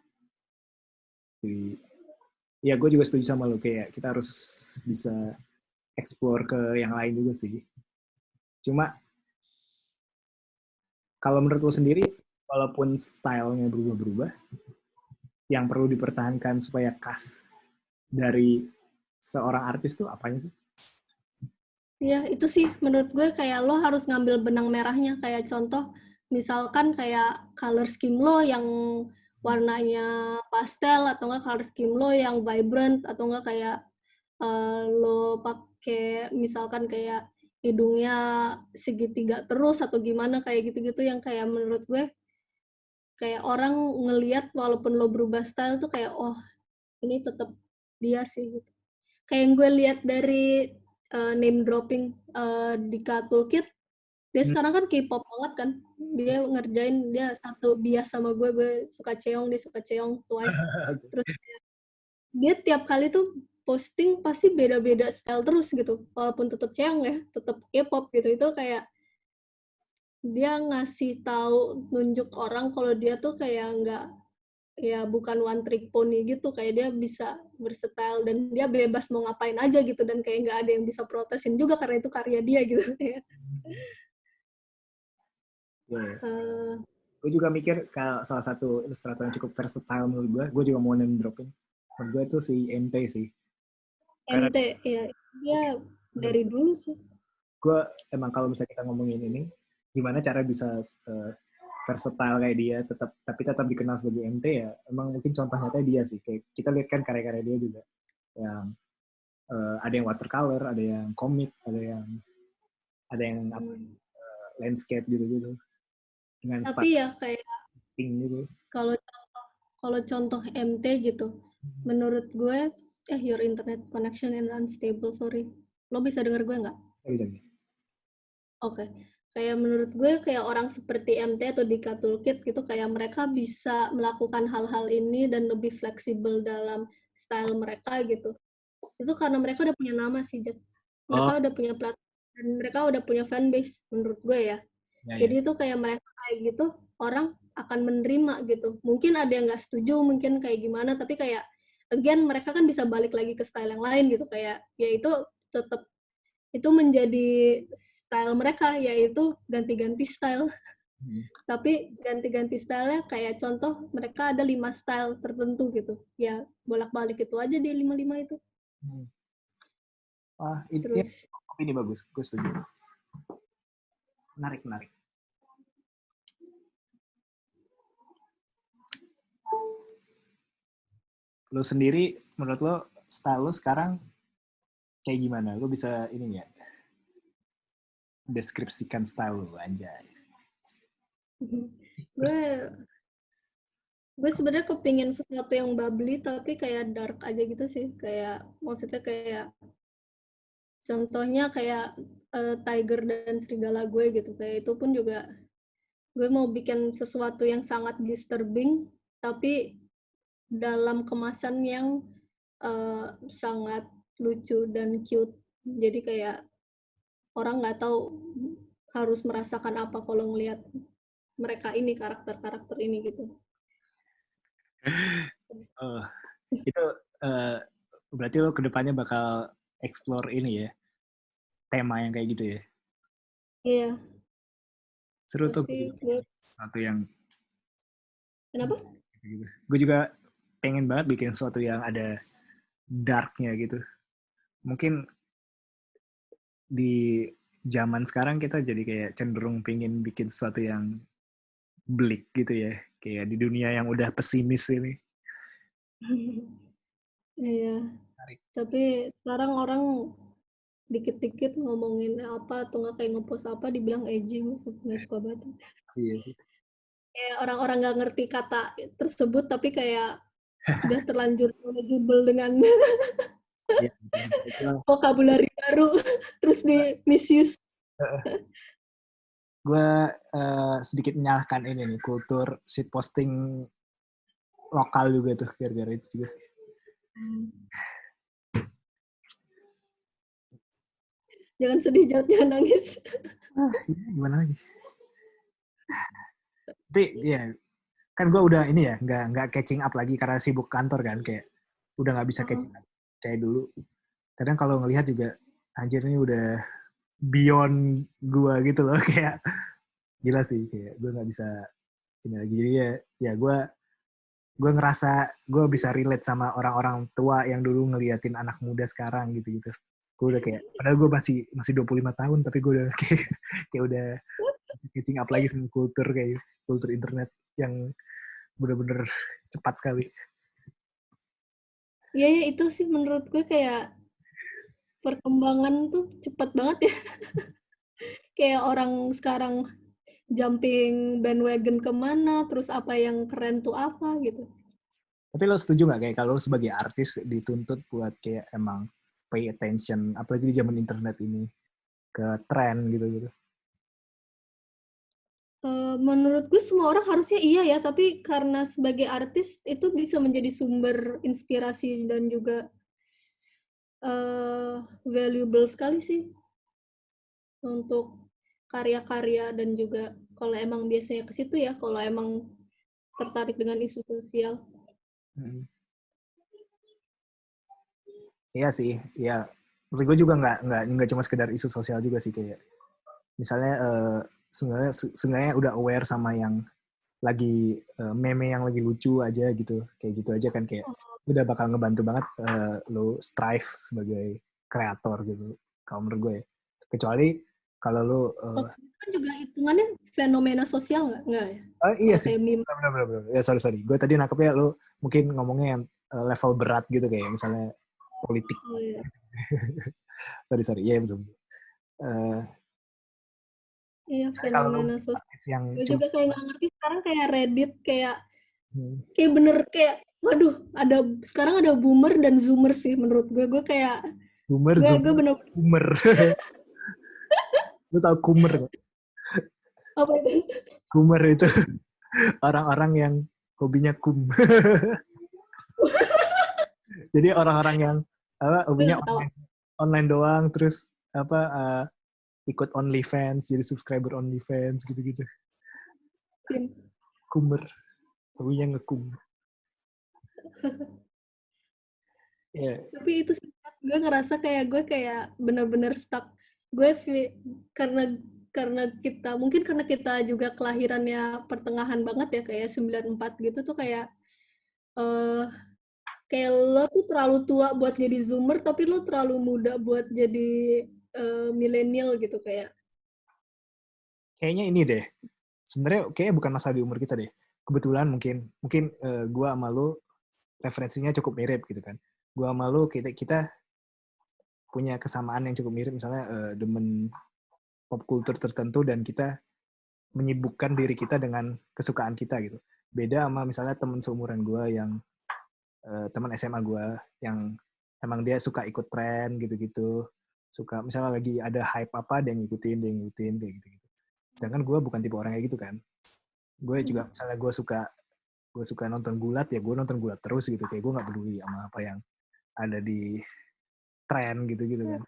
Jadi ya gue juga setuju sama lo kayak kita harus bisa explore ke yang lain juga sih. Cuma kalau menurut lo sendiri walaupun stylenya berubah-berubah yang perlu dipertahankan supaya khas dari seorang artis tuh apanya sih? Ya, itu sih menurut gue kayak lo harus ngambil benang merahnya. Kayak contoh, misalkan kayak color scheme lo yang warnanya pastel, atau enggak color scheme lo yang vibrant, atau enggak kayak lo pakai misalkan kayak hidungnya segitiga terus atau gimana kayak gitu-gitu, yang kayak menurut gue kayak orang ngelihat walaupun lo berubah style tuh kayak oh ini tetap dia sih gitu. Kayak yang gue lihat dari name dropping Dika Toolkit, dia Hmm. sekarang kan K-pop banget kan, dia ngerjain, dia satu bias sama gue suka Cheong, dia suka Cheong Twice, terus dia tiap kali tuh posting pasti beda-beda style terus gitu, walaupun tetap Cheong ya, tetap K-pop gitu. Itu kayak dia ngasih tahu, nunjuk orang kalau dia tuh kayak nggak, ya bukan one trick pony gitu, kayak dia bisa versatile dan dia bebas mau ngapain aja gitu, dan kayak nggak ada yang bisa protesin juga karena itu karya dia gitu. Yeah. uh, Gue juga mikir kalau salah satu ilustrator yang cukup versatile menurut gue juga mau name dropping. Menurut gue tuh si MT sih. Karena MT ya, dia dari dulu sih. gue emang kalau misalnya kita ngomongin ini, gimana cara bisa versatile kayak dia, tapi tetap dikenal sebagai MT ya, emang mungkin contoh nyata dia sih. Kayak kita lihat kan karya-karya dia juga, yang ada yang watercolor, ada yang komik, ada yang landscape gitu-gitu dengan style Tapi ya kayak pink gitu. kalau kalau contoh MT gitu, menurut gue, your internet connection and unstable, sorry. Lo bisa denger gue nggak? Bisa. Oke. Kayak menurut gue kayak orang seperti MT atau Dika Toolkit gitu, kayak mereka bisa melakukan hal-hal ini dan lebih fleksibel dalam style mereka gitu. Itu karena mereka udah punya nama sih, Jack. Oh, Mereka udah punya platform dan mereka udah punya fanbase menurut gue ya. ya ya. Jadi itu kayak mereka kayak gitu, orang akan menerima gitu. Mungkin ada yang nggak setuju, mungkin kayak gimana, tapi kayak again mereka kan bisa balik lagi ke style yang lain gitu, kayak ya itu tetap itu menjadi style mereka, yaitu ganti-ganti style. Tapi ganti-ganti stylenya kayak contoh mereka ada 5 style tertentu gitu. Ya bolak-balik itu aja di 5-5 itu. Wah, ya, Terus ini bagus, gue setuju. Menarik, menarik. Lo sendiri, menurut lo, style lo sekarang kayak gimana? Lo bisa ini nggak? Deskripsikan style lo, anjay. Terus, gue sebenarnya kepingin sesuatu yang bubbly tapi kayak dark aja gitu sih, kayak maksudnya kayak contohnya kayak Tiger dan Serigala gue gitu, kayak itu pun juga gue mau bikin sesuatu yang sangat disturbing tapi dalam kemasan yang sangat lucu dan cute, jadi kayak orang nggak tahu harus merasakan apa kalau ngelihat mereka ini, karakter-karakter ini gitu. itu uh, berarti lo kedepannya bakal explore ini ya, tema yang kayak gitu ya. Iya, Seru tuh gue pasti juga gue. sesuatu yang Kenapa? gitu. Gue juga pengen banget bikin sesuatu yang ada darknya gitu. Mungkin di zaman sekarang kita jadi kayak cenderung pengen bikin sesuatu yang bleak gitu ya. Kayak di dunia yang udah pesimis ini. Iya, Menarik. tapi sekarang orang dikit-dikit ngomongin apa atau nggak kayak ngepost apa dibilang edgy, nggak suka banget. Iya sih. Kayak orang-orang nggak ngerti kata tersebut tapi kayak udah terlanjur knowledgeable dengan Iya, itu vocabulary baru terus di misuse. gue sedikit menyalahkan ini nih, kultur shitposting lokal juga tuh, gara-gara itu juga sih. Jangan sedih, jangan nangis. Gimana lagi? Tapi ya, kan gue udah ini ya, nggak catching up lagi karena sibuk kantor kan, kayak udah nggak bisa catching up kayak dulu. Kadang kalau ngelihat juga, anjir ini udah beyond gue gitu loh, kayak gila sih, kayak gue nggak bisa ini lagi. Jadi ya gue ngerasa gue bisa relate sama orang-orang tua yang dulu ngeliatin anak muda sekarang gitu-gitu. Gue udah kayak, padahal gue masih 25 tahun, tapi gue udah kayak udah catching up lagi sama kultur internet yang bener-bener cepat sekali. Iya, ya, itu sih menurut gue kayak perkembangan tuh cepat banget ya. Kayak orang sekarang jumping bandwagon kemana, terus apa yang keren tuh apa gitu. Tapi lo setuju nggak kayak kalau lo sebagai artis dituntut buat kayak emang pay attention, apalagi di zaman internet ini, ke tren gitu-gitu? Menurut gue semua orang harusnya iya ya, tapi karena sebagai artis itu bisa menjadi sumber inspirasi dan juga valuable sekali sih untuk karya-karya dan juga kalau emang biasanya ke situ ya, kalau emang tertarik dengan isu sosial. Iya sih, ya. Menurut gue juga nggak cuma sekedar isu sosial juga sih, kayak misalnya sebenarnya udah aware sama yang lagi meme yang lagi lucu aja gitu, kayak gitu aja kan, kayak udah bakal ngebantu banget lo strive sebagai kreator gitu, kalau menurut gue ya. Kecuali kalau lo Kan juga hitungannya fenomena sosial nggak ya? iya Kalau sih, kayak meme. benar. Ya sorry, gue tadi nangkepnya lo mungkin ngomongnya yang level berat gitu, kayak misalnya politik. Oh, iya. sorry, iya betul. Iya, Misalnya kalau lo fenomena sosial. artis yang Gue cuma juga kayak nggak ngerti sekarang kayak Reddit kayak bener kayak waduh sekarang ada boomer dan zoomer sih menurut gue kayak boomer, gue zoomer, bener boomer. Lu tau Kumer gak? apa itu Kumer itu orang-orang yang hobinya kum. Jadi orang-orang yang gue hobinya nggak tahu online doang, terus ikut OnlyFans, jadi subscriber OnlyFans gitu-gitu. tim. Kumer, hobinya ngekum. Yeah. Tapi itu sih gue ngerasa kayak gue kayak bener-bener stuck gue karena mungkin karena kita juga kelahirannya pertengahan banget ya kayak 94 gitu tuh eh kayak lo tuh terlalu tua buat jadi zoomer tapi lo terlalu muda buat jadi milenial gitu kayak Kayaknya ini deh. Sebenarnya kayaknya bukan masalah di umur kita deh. Kebetulan mungkin gue sama lu referensinya cukup mirip gitu kan. Gue sama lu kita punya kesamaan yang cukup mirip, misalnya demen pop culture tertentu dan kita menyibukkan diri kita dengan kesukaan kita gitu. Beda sama misalnya teman seumuran gue yang teman SMA gue yang emang dia suka ikut tren gitu-gitu, suka misalnya lagi ada hype apa dia ngikutin kayak gitu-gitu. Sedangkan gue bukan tipe orang kayak gitu kan. Gue juga misalnya gue suka nonton gulat, ya gue nonton gulat terus gitu, kayak gue nggak peduli sama apa yang ada di tren gitu-gitu kan.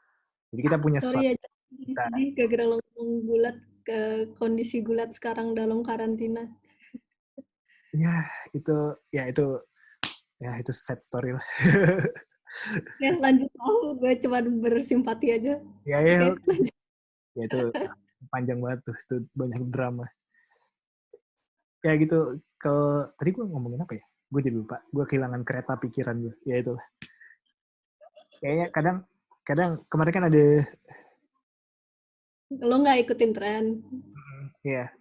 Jadi kita punya sorry sesuatu ya kita. jadi gara-gara lo ngomong gulat ke kondisi gulat sekarang dalam karantina Ya itu ya itu ya itu sad story lah. ya lanjut gue cuma bersimpati aja Ya oke lanjut ya itu panjang banget tuh, itu banyak drama. Ya gitu. Kalau tadi gue ngomongin apa ya? Gue jadi lupa. Gue kehilangan kereta pikiran gue. Ya itu. Kayaknya kadang kadang kemarin kan ada. lo nggak ikutin tren Ya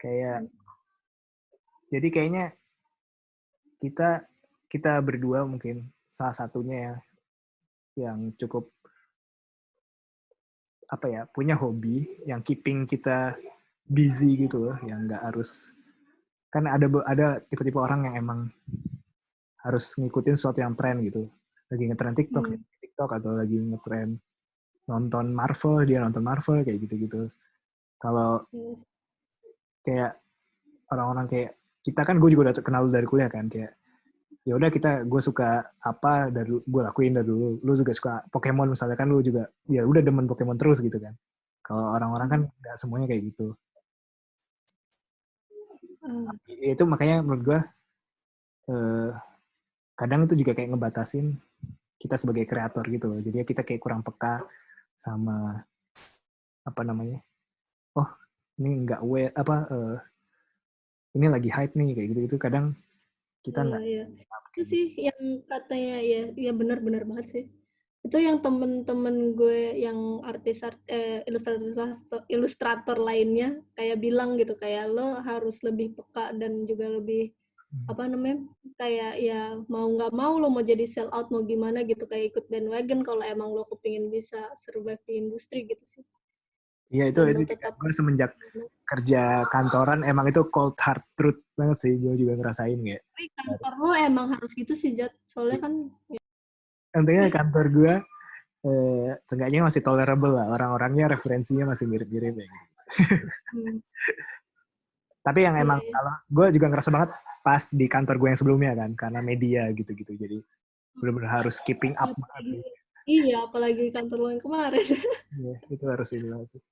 kayak jadi kayaknya kita kita berdua mungkin salah satunya ya yang cukup apa ya, punya hobi yang keeping kita busy gitu loh, yang nggak harus, kan ada tipe-tipe orang yang emang harus ngikutin sesuatu yang tren gitu, lagi ngetren TikTok atau lagi ngetren nonton Marvel, dia nonton Marvel kayak gitu-gitu. Kalau kayak orang-orang kayak kita kan, gue juga udah kenal dari kuliah kan, kayak ya udah gue suka apa dari gue lakuin dari dulu, lu juga suka Pokemon misalnya kan, lu juga ya udah demen Pokemon terus gitu kan. Kalau orang-orang kan nggak semuanya kayak gitu. Itu makanya menurut gue kadang itu juga kayak ngebatasin kita sebagai kreator gitu loh. Jadi kita kayak kurang peka sama apa namanya, oh ini nggak ini lagi hype nih kayak gitu. Kadang kita nggak iya. Itu sih yang katanya ya benar-benar banget sih. Itu yang temen-temen gue yang ilustrator lainnya kayak bilang gitu kayak lo harus lebih peka dan juga lebih apa namanya kayak ya mau nggak mau lo mau jadi sell out mau gimana gitu kayak ikut bandwagon kalau emang lo kepingin bisa survive di industri gitu sih. Iya itu Dan lo juga tetap gue semenjak kerja kantoran emang itu cold hard truth banget sih, gue juga ngerasain kayak. tapi kantor lo emang harus gitu sih Jat soalnya kan Intinya kantor gue seenggaknya masih tolerable lah, orang-orangnya referensinya masih mirip-mirip ya gitu. Tapi yang emang iya. kalau gue juga ngerasa banget pas di kantor gue yang sebelumnya kan, karena media gitu-gitu, jadi benar-benar harus keeping up banget Apalagi, sih. iya apalagi kantor lo yang kemarin Iya, itu harus ini banget sih.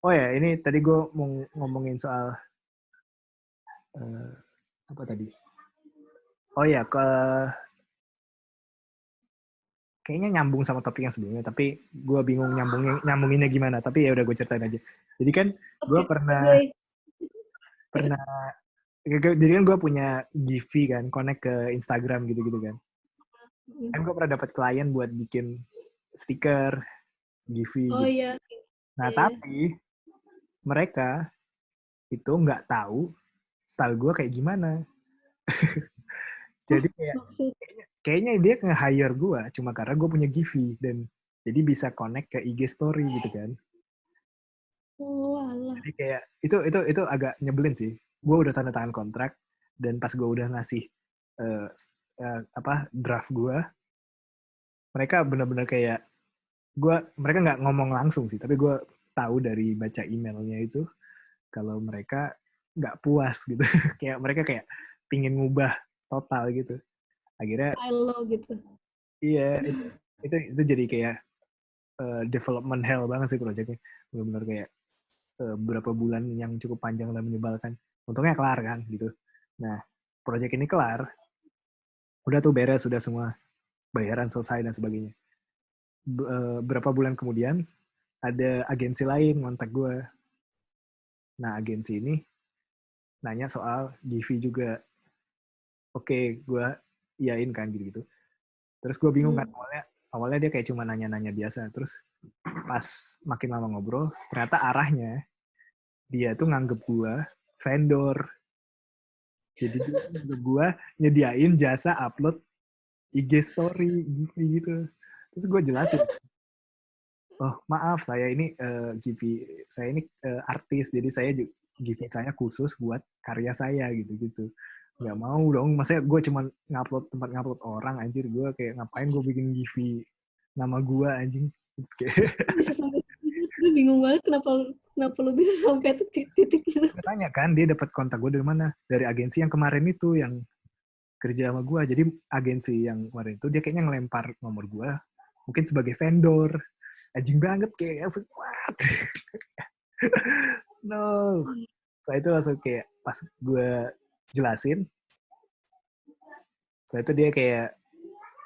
Oh ya, ini tadi gue mau ngomongin soal apa tadi? Oh ya, kayaknya nyambung sama topik yang sebelumnya, tapi gue bingung nyambunginnya gimana. Tapi ya udah gue ceritain aja. Jadi kan gue Oke, pernah gue. pernah jadi kan gue punya Giphy kan, connect ke Instagram gitu-gitu kan. Kan gue pernah dapat klien buat bikin stiker Giphy Oh gitu. iya, Nah, iya, iya. tapi mereka itu nggak tahu style gue kayak gimana. Oh, Jadi kayak maksud. kayaknya dia nge-hire gue cuma karena gue punya Giphy dan jadi bisa connect ke IG story gitu kan. Oh, alah. Jadi kayak itu agak nyebelin sih. Gue udah tanda tangan kontrak dan pas gue udah ngasih uh, apa draft gue, mereka benar-benar kayak mereka nggak ngomong langsung sih, tapi gue tahu dari baca emailnya itu kalau mereka nggak puas gitu. Kayak mereka kayak pingin ngubah total gitu. Akhirnya I lo gitu. iya itu jadi kayak development hell banget sih proyeknya. Benar-benar kayak beberapa bulan yang cukup panjang dan menyebalkan. Untungnya kelar kan gitu. Nah, proyek ini kelar, udah tuh beres, sudah semua bayaran selesai dan sebagainya. Berapa bulan kemudian ada agensi lain ngontak gue. Nah, agensi ini nanya soal Givi juga. Oke, gue iyain kan gitu-gitu. Terus gue bingung kan awalnya dia kayak cuma nanya-nanya biasa. Terus pas makin lama ngobrol, ternyata arahnya dia tuh nganggep gue vendor. Jadi dia nganggep gue nyediain jasa upload IG story, Givi gitu. Terus gue jelasin, oh maaf saya ini Givi, saya ini artis, jadi saya Givi saya khusus buat karya saya gitu-gitu. Nggak mau dong, maksudnya gue cuma tempat ngupload orang anjir, gue kayak ngapain gue bikin Givi nama gue anjing. Terus kayak, Bisa sampai titik, gue bingung banget kenapa lu bisa sampai titik gitu. gue tanya kan dia dapat kontak gue dari mana, dari agensi yang kemarin itu yang kerja sama gue. Jadi agensi yang kemarin itu dia kayaknya ngelempar nomor gue mungkin sebagai vendor. Anjing banget kayak what? No. Setelah itu langsung kayak pas gue jelasin, setelah itu dia kayak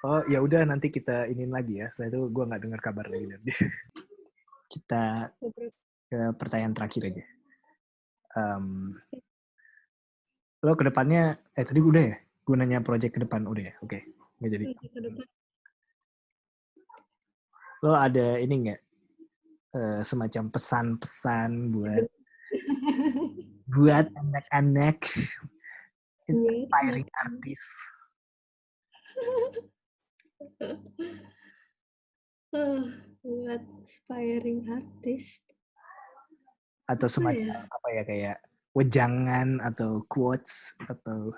oh ya udah nanti kita inin lagi ya. Setelah itu gue nggak dengar kabar lagi dari dia. Kita ke pertanyaan terakhir aja. Lo ke depannya tadi udah ya? Gue nanya project ke depan udah ya? Oke, nggak jadi. Lo ada ini nggak semacam pesan-pesan buat anak-anak inspiring artis Buat aspiring artist atau apa semacam ya? apa ya kayak wejangan atau quotes atau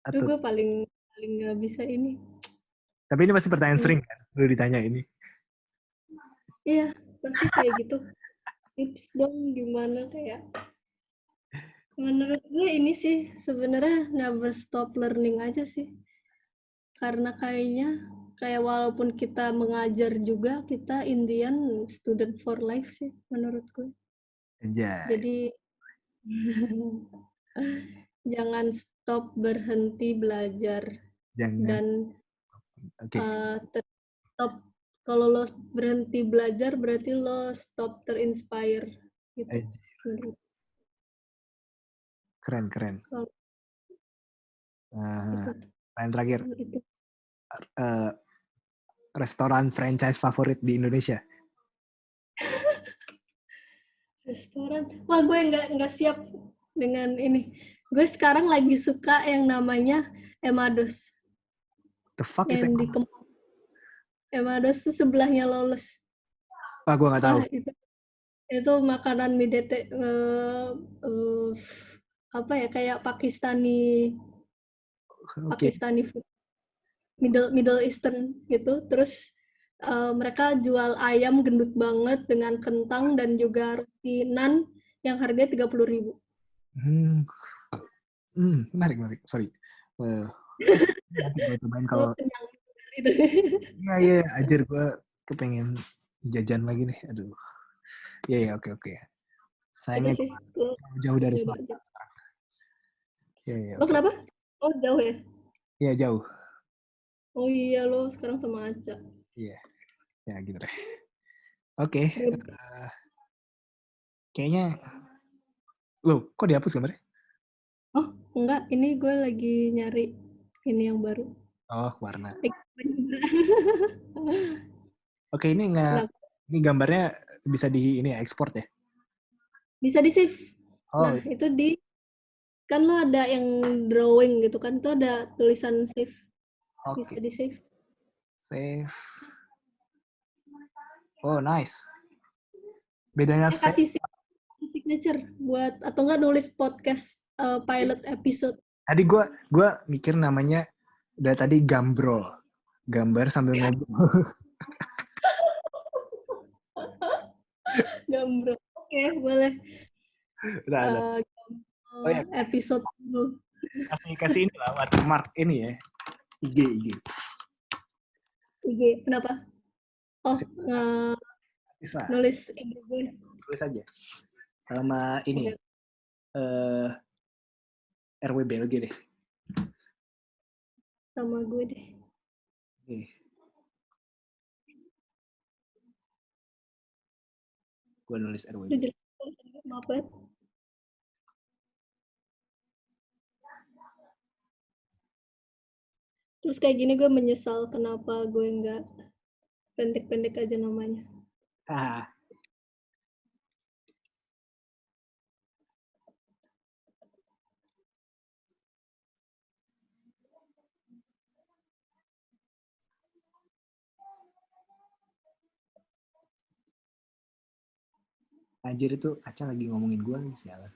atau Gue paling paling nggak bisa ini. tapi ini pasti pertanyaan sering kan lo ditanya ini. Iya, pasti kayak gitu. Tips dong gimana kayak. Menurut gue ini sih sebenarnya never stop learning aja sih. Karena kayaknya kayak walaupun kita mengajar juga, kita in the end student for life sih menurut gue. Anjay. Jadi jangan stop berhenti belajar Jangan. dan Oke. stop kalau lo berhenti belajar berarti lo stop terinspire gitu. Menurut. Keren. Kalau itu, Pertanyaan terakhir. itu. Restoran franchise favorit di Indonesia? Restoran. Wah, gue nggak siap dengan ini. Gue sekarang lagi suka yang namanya Emados. The fuck is Yang di Emados? Emados tuh sebelahnya Lolos. Wah, gue nggak tahu. Wah, itu makanan mie dete apa ya kayak Oke. Pakistani food, Middle Eastern gitu. Terus mereka jual ayam gendut banget dengan kentang dan juga roti nan yang harganya 30.000. Menarik. Sorry. Nanti gue cobain Lo kalau kenyang gitu. Iya, anjir gue kepengen jajan lagi nih. Aduh. Iya, oke. Ada Sayangnya sih. gue jauh dari Seru selatan aja. sekarang. Iya, Lo oke. kenapa? Oh jauh ya? Iya, jauh. Oh iya lo sekarang sama Aca. Iya, ya gitu deh. Oke, Udah- kayaknya lo kok dihapus gambarnya? Oh enggak, ini gue lagi nyari ini yang baru. Oh, warna. Kenapa? Oke, ini gambarnya bisa di ini ya, ekspor ya? Bisa di save. Oh, Nah itu kan lo ada yang drawing gitu kan, itu ada tulisan save, bisa oke. di save. Save. Oh, nice. Bedanya save. Kasih signature buat atau enggak nulis podcast pilot episode. Tadi gue mikir namanya udah tadi gambrol. Gambar sambil ngobrol. Gambro. Oke, boleh. Udah. Oh ya, Episode dulu. kasih ini lah watermark ini ya. IG. IG. Kenapa? Oh, Kasih bisa. nulis IG gue. Tulis aja. Sama ini Oke, RWBLG deh. sama gue deh. Oke. Gue nulis Lu RWB. jelas, maaf ya. Terus kayak gini gue menyesal kenapa gue nggak pendek-pendek aja namanya. Haha. Anjir itu Aca lagi ngomongin gue nih, sialan.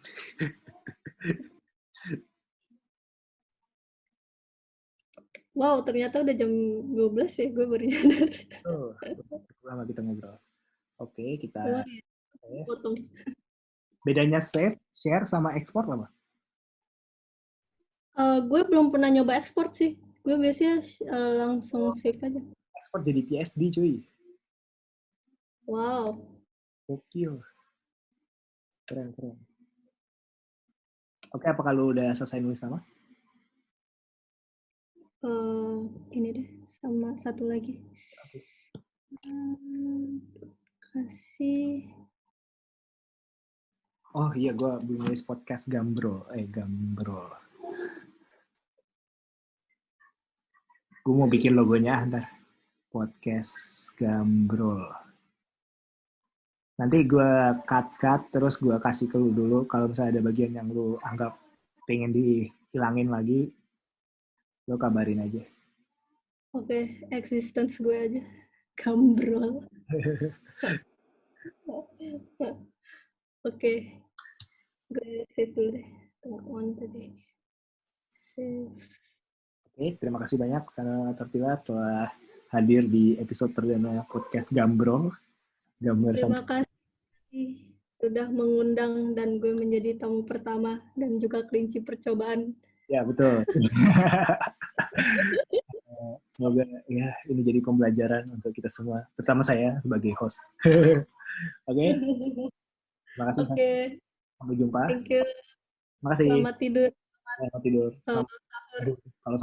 Wow, ternyata udah jam 12 ya, gue baru nyadar. Oh, lama kita ngobrol. Oke, kita Lumayan, save. potong. Bedanya save, share, sama ekspor apa? Gue belum pernah nyoba ekspor sih. Gue biasanya langsung save aja. Ekspor jadi PSD cuy. Wow. Gokil. Keren. Oke, apakah lu udah selesai nulis nama? Ini deh, sama satu lagi. Oke. Kasih. Oh iya, gue belum nulis podcast Gambrol. Gambrol. Gue mau bikin logonya ntar. Podcast Gambrol. Nanti gue cut terus gue kasih ke lu dulu. Kalau misalnya ada bagian yang lu anggap pengen dihilangin lagi, lu kabarin aja. Oke, existence gue aja. Gambrol. Oke. Gue save dulu deh. Teman-teman tadi. Save. Oke, terima kasih banyak Sana Tertila telah hadir di episode perdana podcast Gambrol. Terima kasih sudah mengundang dan gue menjadi tamu pertama dan juga kelinci percobaan. Ya, betul. Semoga ya ini jadi pembelajaran untuk kita semua, terutama saya sebagai host. Oke, terima kasih. Oke, Sampai jumpa. thank you. Terima kasih. Selamat tidur. Selamat tidur. Sahur. Kalau